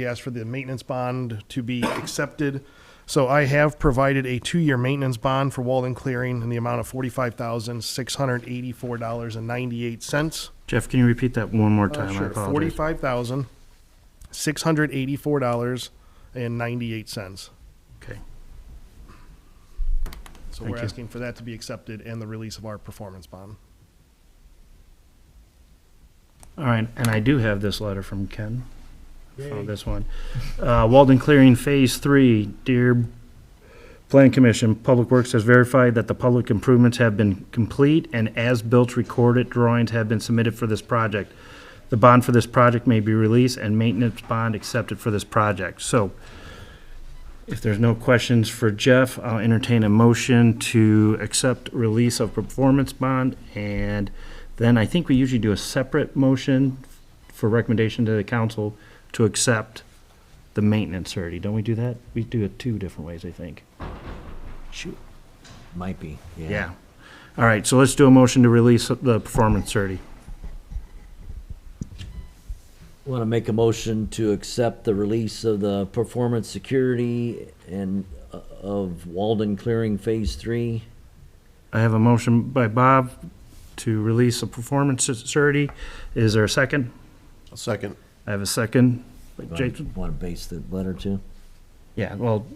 asked for the maintenance bond to be accepted. So I have provided a 2-year maintenance bond for Walden Clearing in the amount of $45,684.98. Jeff, can you repeat that one more time? I Sure. apologize. $45,684.98. Okay. So Thank we're you. asking for that to be accepted and the release of our performance bond. All right, and I do have this letter from Ken. Oh, this one. Walden Clearing Phase 3, dear Planning Commission, Public Works has verified that the public improvements have been complete and as-built recorded drawings have been submitted for this project. The bond for this project may be released and maintenance bond accepted for this project. So if there's no questions for Jeff, I'll entertain a motion to accept release of performance bond. And then I think we usually do a separate motion for recommendation to the council to accept the maintenance surety. Don't we do that? We do it 2 different ways, I think. Shoot. Might be, yeah. Yeah. All right, so let's do a motion to release the performance surety. Want to make a motion to accept the release of the performance security and of Walden Clearing Phase 3. I have a motion by Bob to release a performance surety. Is there a second? A second. I have a second. Jason? Want to base the letter to? Yeah, well,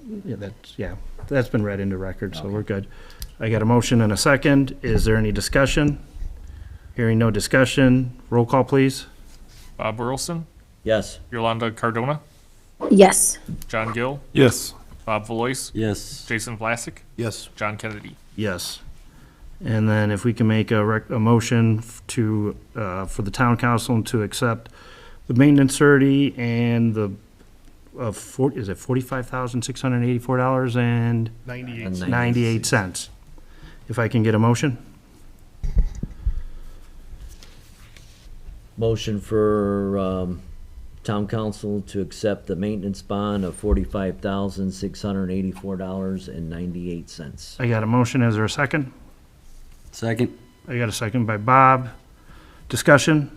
that's been read into record, so we're good. I got a motion and a second. Is there any discussion? Hearing no discussion, roll call, please. Bob Burleson, Yes. Yolanda Cardona, Yes. John Gill, Yes. Bob Valois, Yes. Jason Vlasic, Yes. John Kennedy. Yes. And then if we can make a motion to, for the town council to accept the maintenance surety and is it $45,684.98? If I can get a motion? Motion for town council to accept the maintenance bond of $45,684.98. I got a motion. Is there a second? Second. I got a second by Bob. Discussion?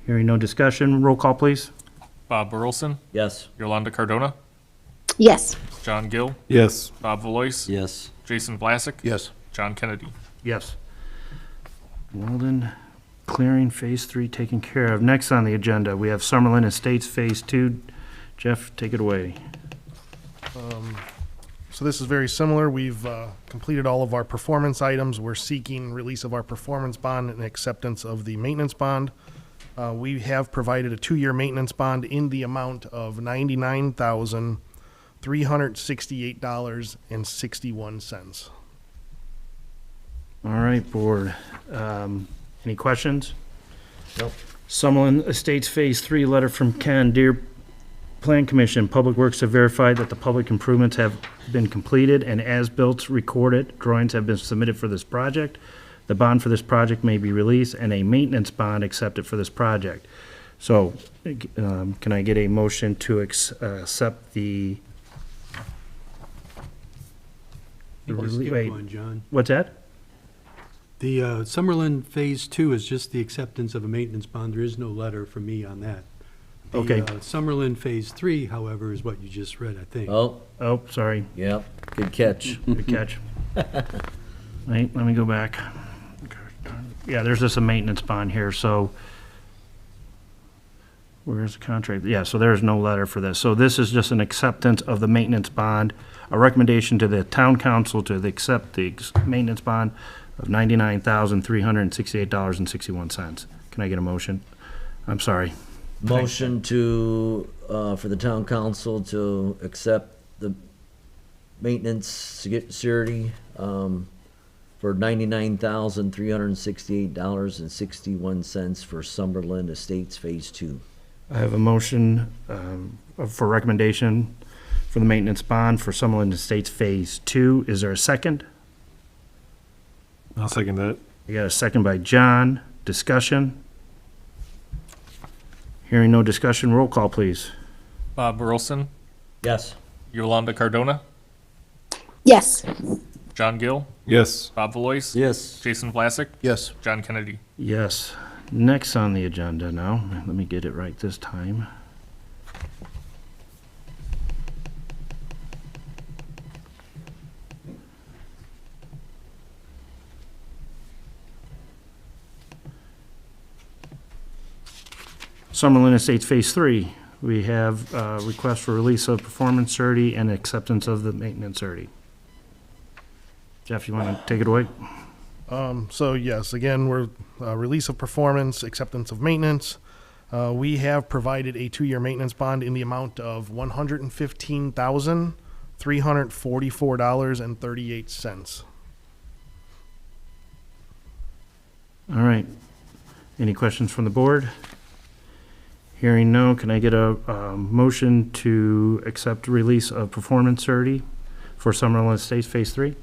Hearing no discussion. Roll call, please. Bob Burleson, Yes. Yolanda Cardona, Yes. John Gill, Yes. Bob Valois, Yes. Jason Vlasic, Yes. John Kennedy. Yes. Walden clearing Phase 3 taken care of. Next on the agenda, we have Summerlin Estates Phase 2. Jeff, take it away. So this is very similar. We've completed all of our performance items. We're seeking release of our performance bond and acceptance of the maintenance bond. We have provided a 2-year maintenance bond in the amount of $99,368.61. All right, board. Any questions? Nope. Summerlin Estates Phase 3, letter from Ken. Dear Plan Commission, Public Works have verified that the public improvements have been completed and as-built recorded drawings have been submitted for this project. The bond for this project may be released and a maintenance bond accepted for this project. So, can I get a motion to accept the? You can skip Wait, one, John. what's that? The Summerlin Phase 2 is just the acceptance of a maintenance bond. There is no letter from me on that. The, Okay. Summerlin Phase 3, however, is what you just read, I think. Oh, Oh, sorry. yep, good catch. Good catch. Wait, let me go back. Yeah, there's just a maintenance bond here, so where's the contract? Yeah, so there's no letter for this. So this is just an acceptance of the maintenance bond, a recommendation to the town council to accept the maintenance bond of $99,368.61. Can I get a motion? I'm sorry. Motion to, for the town council to accept the maintenance security, for $99,368.61 for Summerlin Estates Phase 2. I have a motion for recommendation for the maintenance bond for Summerlin Estates Phase 2. Is there a second? I'll second that. I got a second by John. Discussion? Hearing no discussion, roll call, please. Bob Burleson, Yes. Yolanda Cardona, Yes. John Gill, Yes. Bob Valois, Yes. Jason Vlasic, Yes. John Kennedy. Yes. Next on the agenda now, let me get it right this time. Summerlin Estates Phase 3, we have request for release of performance surety and acceptance of the maintenance surety. Jeff, you want to take it away? So yes, again, we're release of performance, acceptance of maintenance. We have provided a 2-year maintenance bond in the amount of $115,344.38. All right. Any questions from the board? Hearing no, can I get a motion to accept release of performance surety for Summerlin Estates Phase 3?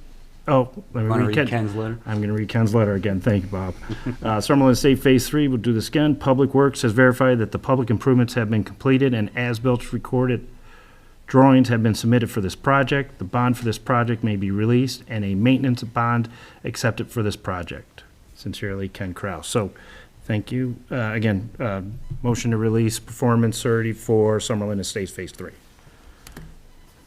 Oh, let me Want to read read Ken. Ken's letter? I'm going to read Ken's letter again. Thank you, Bob. Summerlin Estate Phase 3, we'll do this again. Public Works has verified that the public improvements have been completed and as-built recorded drawings have been submitted for this project. The bond for this project may be released and a maintenance bond accepted for this project. Sincerely, Ken Kraus. So, thank you. Again, motion to release performance surety for Summerlin Estates Phase 3.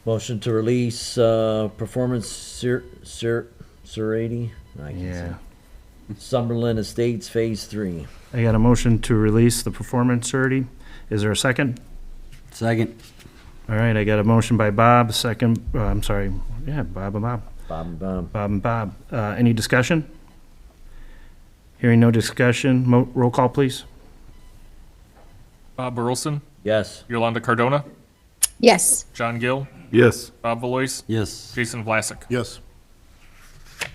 Motion to release, performance surety? I can Yeah. say. Summerlin Estates Phase 3. I got a motion to release the performance surety. Is there a second? Second. All right, I got a motion by Bob, second, I'm sorry, yeah, Bob and Bob. Bob and Bob. Bob and Bob. Any discussion? Hearing no discussion, roll call, please. Bob Burleson, Yes. Yolanda Cardona, Yes. John Gill, Yes. Bob Valois, Yes. Jason Vlasic, Yes.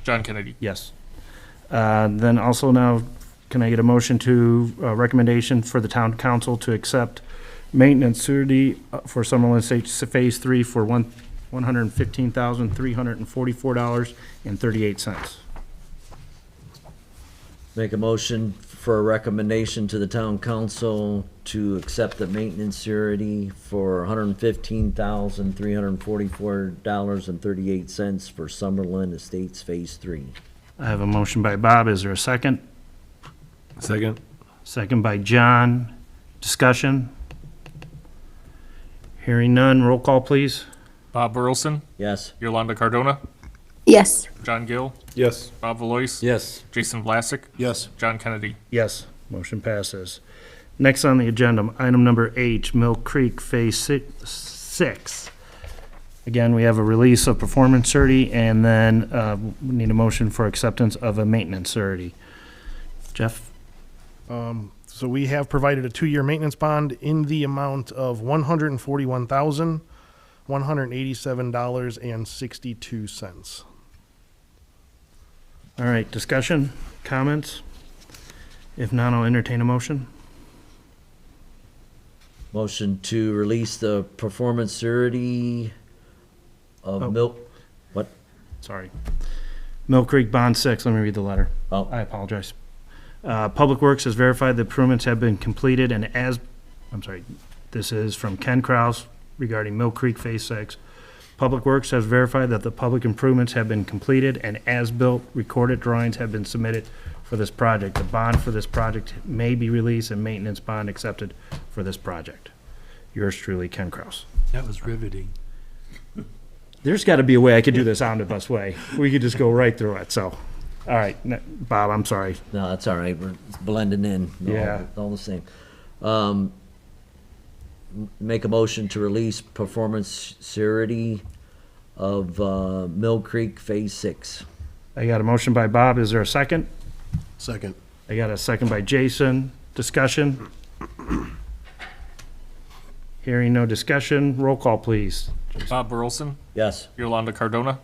John Kennedy. Yes. Then also now, can I get a motion to, recommendation for the town council to accept maintenance surety for Summerlin Estates Phase 3 for $115,344.38. Make a motion for a recommendation to the town council to accept the maintenance surety for $115,344.38 for Summerlin Estates Phase 3. I have a motion by Bob. Is there a second? Second. Second by John. Discussion? Hearing none. Roll call, please. Bob Burleson, Yes. Yolanda Cardona, Yes. John Gill, Yes. Bob Valois, Yes. Jason Vlasic, Yes. John Kennedy. Yes, motion passes. Next on the agenda, item number H, Mill Creek Phase 6. Again, we have a release of performance surety, and then we need a motion for acceptance of a maintenance surety. Jeff? So we have provided a 2-year maintenance bond in the amount of $141,187.62. All right, discussion, comments? If not, I'll entertain a motion. Motion to release the performance surety of Oh. Milk. What? Sorry. Mill Creek Bond 6, let me read the letter. Oh. I apologize. Public Works has verified the improvements have been completed and this is from Ken Kraus regarding Mill Creek Phase 6. Public Works has verified that the public improvements have been completed and as-built recorded drawings have been submitted for this project. The bond for this project may be released and maintenance bond accepted for this project. Yours truly, Ken Kraus. That was riveting. There's got to be a way I could do this omnibus way. We could just go right through it, so. All right, Bob, I'm sorry. No, that's all right. We're blending in. Yeah. All the same. Make a motion to release performance surety of Mill Creek Phase 6. I got a motion by Bob. Is there a second? Second. I got a second by Jason. Discussion? Hearing no discussion, roll call, please. Bob Burleson, Yes. Yolanda Cardona,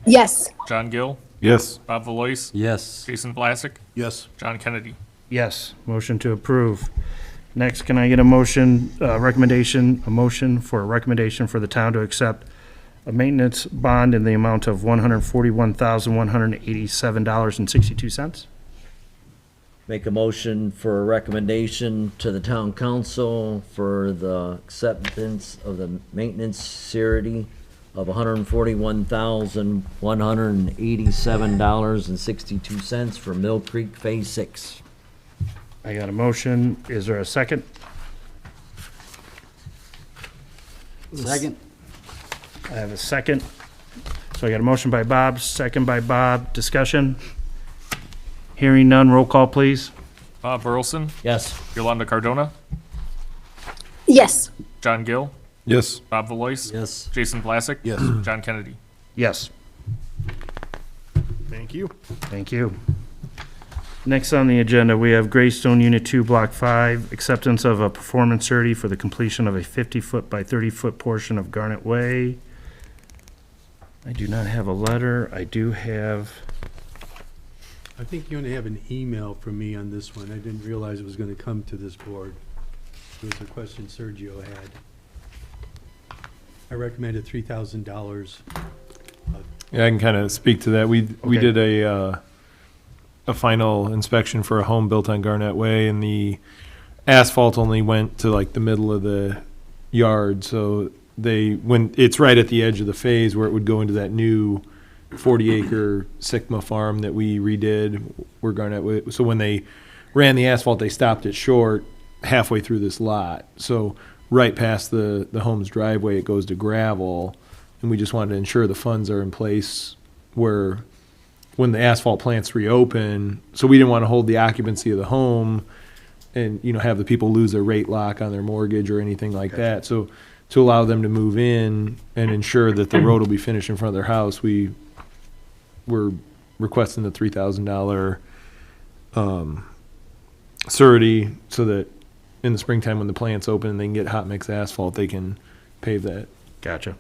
Yes. John Gill, Yes. Bob Valois, Yes. Jason Vlasic, Yes. John Kennedy. Yes, motion to approve. Next, can I get a motion for a recommendation for the town to accept a maintenance bond in the amount of $141,187.62? Make a motion for a recommendation to the town council for the acceptance of the maintenance surety of $141,187.62 for Mill Creek Phase 6. I got a motion. Is there a second? Second? I have a second. So I got a motion by Bob, second by Bob. Discussion? Hearing none, roll call, please. Bob Burleson, Yes. Yolanda Cardona, Yes. John Gill, Yes. Bob Valois, Yes. Jason Vlasic, Yes. John Kennedy. Yes. Thank you. Thank you. Next on the agenda, we have Greystone Unit 2, Block 5, acceptance of a performance surety for the completion of a 50-foot by 30-foot portion of Garnet Way. I do not have a letter. I do have, I think you only have an email from me on this one. I didn't realize it was going to come to this board. It was a question Sergio had. I recommended $3,000. Yeah, I can kind of speak to that. We Okay. did a final inspection for a home built on Garnett Way, and the asphalt only went to like the middle of the yard. So when it's right at the edge of the phase where it would go into that new 40-acre Sigma farm that we redid, where Garnett Way. So when they ran the asphalt, they stopped it short halfway through this lot. So right past the home's driveway, it goes to gravel, and we just wanted to ensure the funds are in place where when the asphalt plants reopen, so we didn't want to hold the occupancy of the home and, have the people lose their rate lock on their mortgage or anything like that. So to allow them to move in and ensure that the road will be finished in front of their house, we were requesting the $3,000 surety so that in the springtime when the plant's open and they can get hot mix asphalt, they can pave that. gotcha.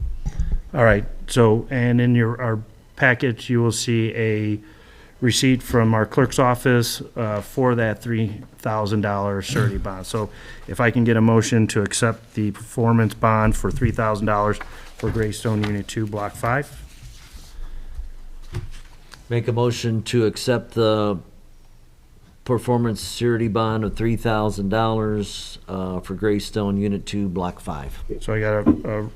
All right, so, and in our package, you will see a receipt from our clerk's office for that $3,000 surety bond. So if I can get a motion to accept the performance bond for $3,000 for Greystone Unit 2, Block 5. Make a motion to accept the performance surety bond of $3,000 for Greystone Unit 2, Block 5. So I got a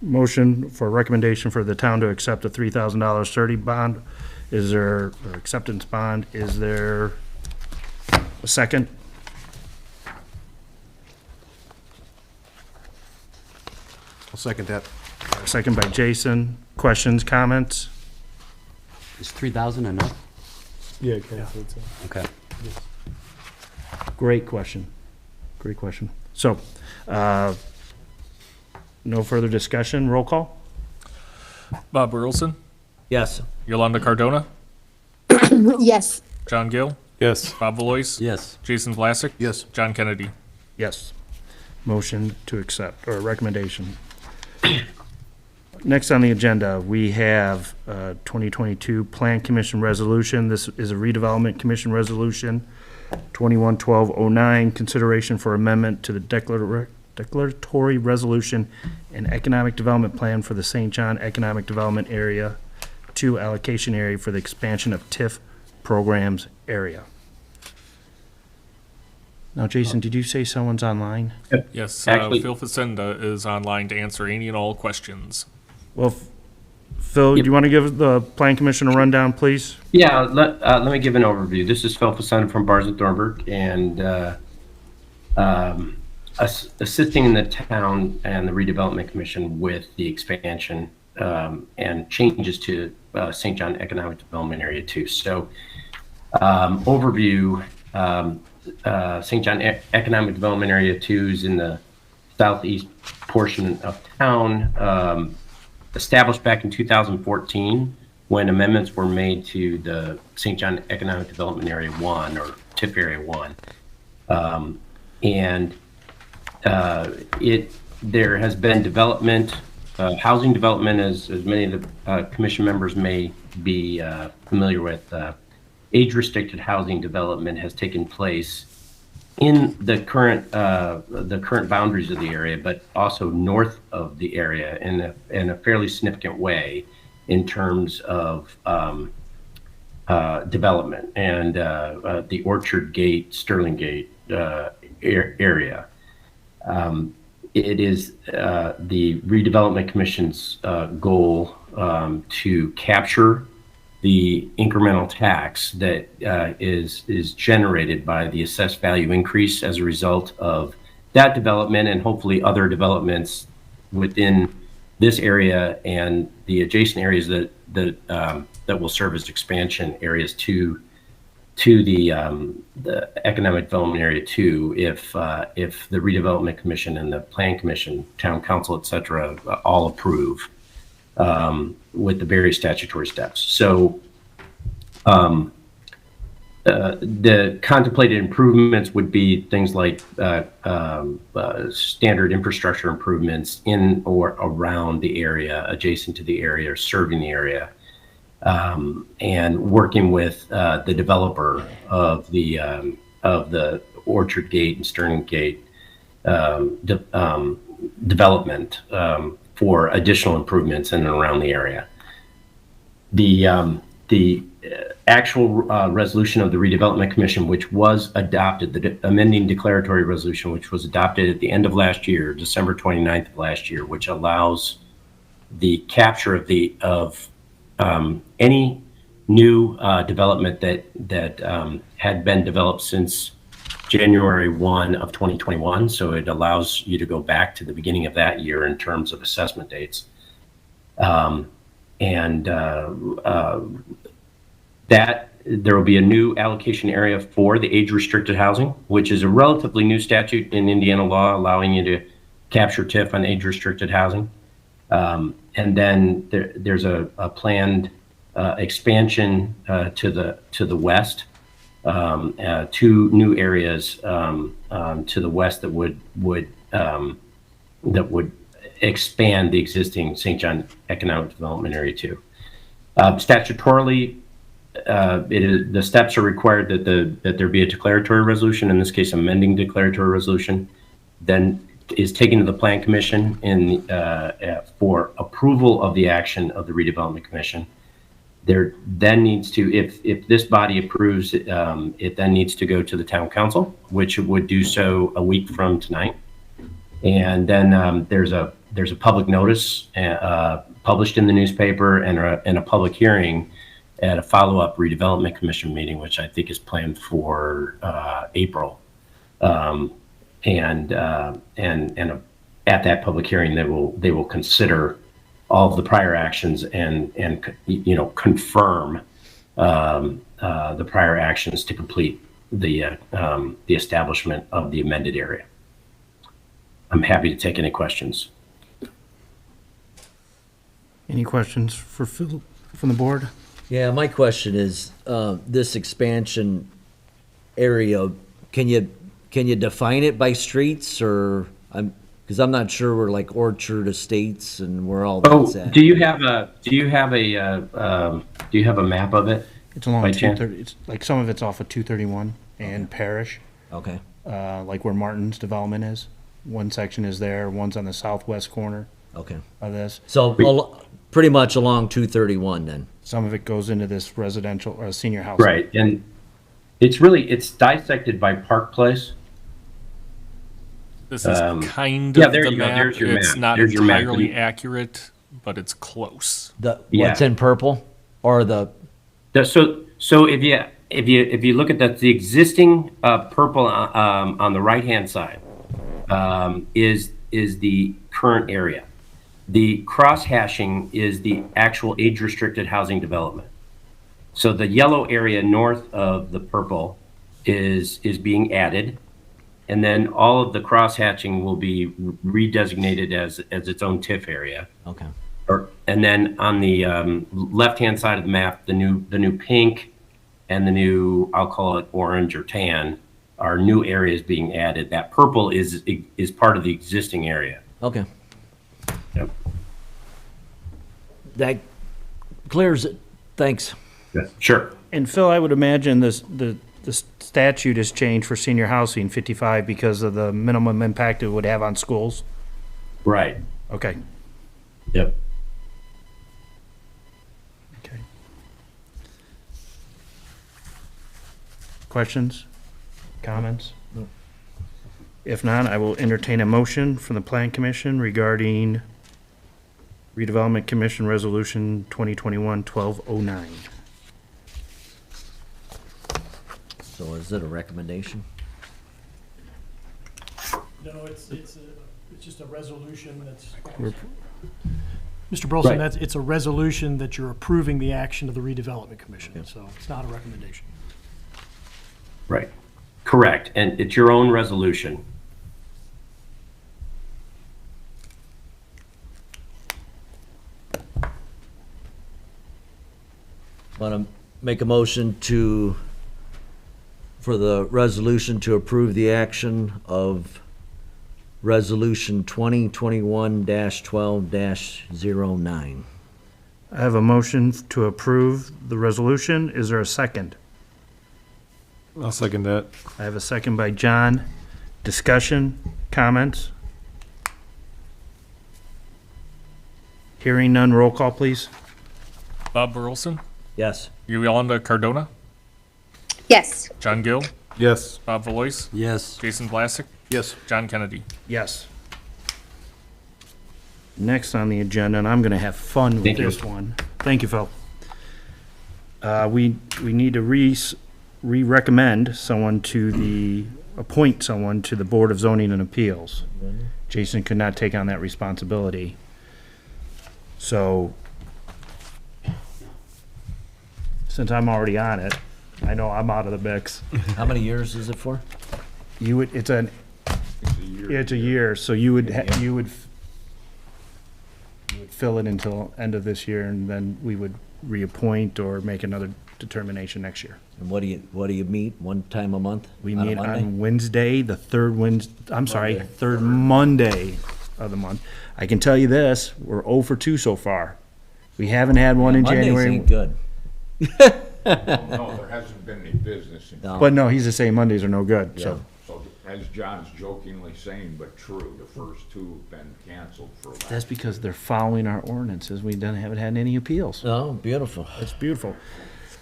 motion for recommendation for the town to accept a $3,000 surety bond. Is there, or acceptance bond, is there a second? I'll second that. Second by Jason. Questions, comments? Is 3,000 enough? Yeah, Okay. Great question. Great question. So, no further discussion. Roll call? Bob Burleson, Yes. Yolanda Cardona, Yes. John Gill, Yes. Bob Valois, Yes. Jason Vlasic, Yes. John Kennedy. Yes. Motion to accept, or recommendation. Next on the agenda, we have 2022 Plan Commission Resolution. This is a redevelopment commission resolution, 211209, consideration for amendment to the declaratory resolution and economic development plan for the St. John Economic Development Area 2 allocation area for the expansion of TIF programs area. Now, Jason, did you say someone's online? Yes, Actually- Phil Facenda is online to answer any and all questions. Well, Phil, do you want to give the Plan Commission a rundown, please? Yeah, let me give an overview. This is Phil Facenda from Bars and Thornburg, and assisting in the town and the redevelopment commission with the expansion and changes to St. John Economic Development Area 2. So, overview, St. John Economic Development Area 2 is in the southeast portion of town, established back in 2014 when amendments were made to the St. John Economic Development Area 1, or TIF Area 1. There has been development, housing development, as many of the commission members may be familiar with. Age-restricted housing development has taken place in the current boundaries of the area, but also north of the area in a fairly significant way in terms of development and the Orchard Gate, Sterling Gate area. It is the Redevelopment Commission's goal to capture the incremental tax that is generated by the assessed value increase as a result of that development and hopefully other developments within this area and the adjacent areas that will serve as expansion areas to the Economic Development Area 2 if the Redevelopment Commission and the Plan Commission, Town Council, et cetera, all approve with the various statutory steps. So the contemplated improvements would be things like standard infrastructure improvements in or around the area, adjacent to the area, or serving the area, and working with the developer of the Orchard Gate and Sterling Gate development for additional improvements in and around the area. The actual resolution of the Redevelopment Commission, which was adopted, the amending declaratory resolution, which was adopted at the end of last year, December 29th of last year, which allows the capture of any new development that had been developed since January 1 of 2021. So it allows you to go back to the beginning of that year in terms of assessment dates. That there will be a new allocation area for the age-restricted housing, which is a relatively new statute in Indiana law, allowing you to capture TIF on age-restricted housing. And then there's a planned expansion to the west, 2 new areas to the west that would expand the existing St. John Economic Development Area 2. Statutorily, the steps are required that there be a declaratory resolution, in this case amending declaratory resolution, then is taken to the Plan Commission for approval of the action of the Redevelopment Commission. There then needs to, if this body approves, it then needs to go to the town council, which it would do so a week from tonight. And then there's a public notice published in the newspaper and a public hearing at a follow-up redevelopment commission meeting, which I think is planned for April. And at that public hearing, they will consider all of the prior actions and confirm the prior actions to complete the establishment of the amended area. I'm happy to take any questions. Any questions for Phil from the board? Yeah, my question is, this expansion area, can you define it by streets, or, because I'm not sure where like Orchard Estates and where all that's at. Do you have a map of it? It's along by 230, it's like some of it's off of 231 and Parish. Okay. Like where Martin's development is. One section is there, one's on the southwest corner Okay. of this. So pretty much along 231 then. Some of it goes into this residential or senior house. Right, and it's dissected by Park Place. This is kind yeah, of there the you go. map. There's your It's map. not There's your map. entirely accurate, but it's close. What's in purple, or the? So if you look at the existing purple on the right hand side is the current area. The cross hashing is the actual age restricted housing development. So the yellow area north of the purple is being added, and then all of the cross hatching will be redesignated as its own TIF area. Okay. And then on the left hand side of the map, the new pink and the new, I'll call it orange or tan, are new areas being added. That purple is part of the existing area. Okay. Yep. That clears it. Thanks. Yeah, sure. And Phil, I would imagine the statute has changed for senior housing 55 because of the minimum impact it would have on schools. Right. Okay. Yep. Okay. Questions? Comments? No. If not, I will entertain a motion from the Plan Commission regarding Redevelopment Commission Resolution 2021-1209. So is it a recommendation? No, it's just a resolution that's, We're- Mr. Burleson, Right. it's a resolution that you're approving the action of the redevelopment commission, so it's not a recommendation. Right. Correct. And it's your own resolution. Want to make a motion for the resolution to approve the action of Resolution 2021-12-09. I have a motion to approve the resolution. Is there a second? I'll second that. I have a second by John. Discussion, comments? Hearing none, roll call, please. Bob Burleson, Yes. Yolanda Cardona, Yes. John Gill, Yes. Bob Valois, Yes. Jason Vlasic, Yes. John Kennedy. Yes. Next on the agenda, and I'm going to have fun with Thank you. this one. Thank you, Phil. We need to re-recommend someone appoint someone to the Board of Zoning and Appeals. Jason could not take on that responsibility. So, since I'm already on it, I know I'm out of the mix. How many years is it for? It's a year, so you would fill it until end of this year, and then we would reappoint or make another determination next year. And what do you meet, one time a month? We On a meet Monday? on Wednesday, third Monday of the month. I can tell you this, we're 0 for 2 so far. We haven't had one in January. Mondays ain't good. No, there hasn't been any business. No. But no, he's just saying Mondays are no good, so. So as John's jokingly saying, but true, the first two have been canceled for a while. That's because they're following our ordinances. We haven't had any appeals. Oh, beautiful. It's beautiful.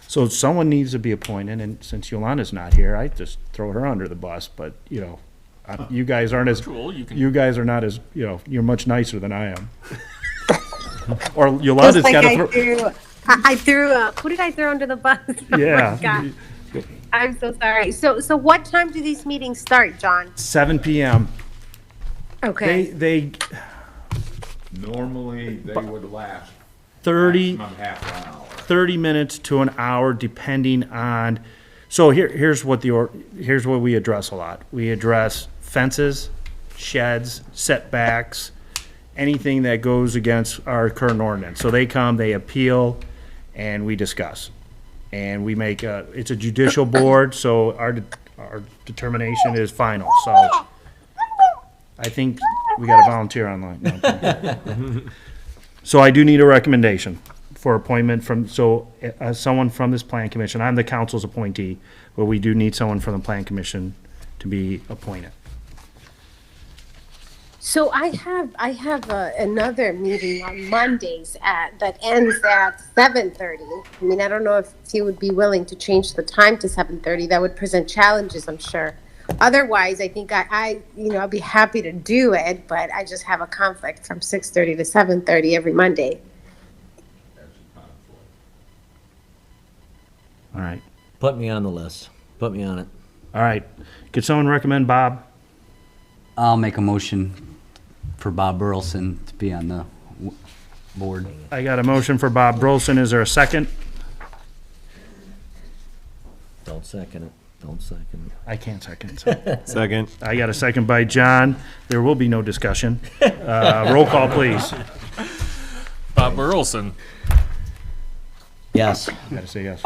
So someone needs to be appointed, and since Yolanda's not here, I just throw her under the bus, but, you know, you guys aren't as, Virtual, you can- you guys are not as, you know, you're much nicer than I am. Or Yolanda's Just like gotta throw. I threw, who did I throw under the bus? Oh my Yeah. God. I'm so sorry. So what time do these meetings start, John? 7 PM. Okay. They, Normally, they would last 30, maximum half an hour. 30 minutes to an hour, depending on, so here's what here's what we address a lot. We address fences, sheds, setbacks, anything that goes against our current ordinance. So they come, they appeal, and we discuss. And we make it's a judicial board, so our determination is final, so. I think we got a volunteer online. No, I'm kidding. So I do need a recommendation for appointment from, someone from this plan commission. I'm the council's appointee, but we do need someone from the plan commission to be appointed. So I have another meeting on Mondays that ends at 7:30. I mean, I don't know if you would be willing to change the time to 7:30. That would present challenges, I'm sure. Otherwise, I think I'll be happy to do it, but I just have a conflict from 6:30 to 7:30 every Monday. All right, Put me on the list. Put me on it. all right. Could someone recommend Bob? I'll make a motion for Bob Burleson to be on the board. I got a motion for Bob Brolson. Is there a second? Don't second it. Don't second it. I can't second. So. Second. I got a second by John. There will be no discussion. Roll call, please. Bob Burleson, Yes. Gotta say yes.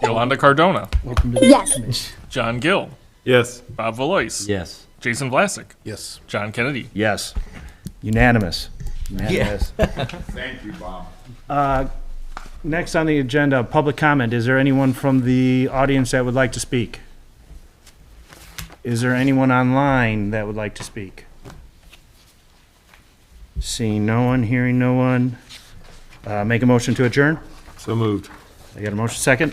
Yolanda Cardona, Yes. John Gill, Yes. Bob Valois, Yes. Jason Vlasic, Yes. John Kennedy. Yes. Unanimous. Unanimous. Thank you, Bob. Next on the agenda, public comment. Is there anyone from the audience that would like to speak? Is there anyone online that would like to speak? Seeing no one, hearing no one. Make a motion to adjourn. So moved. I got a motion second.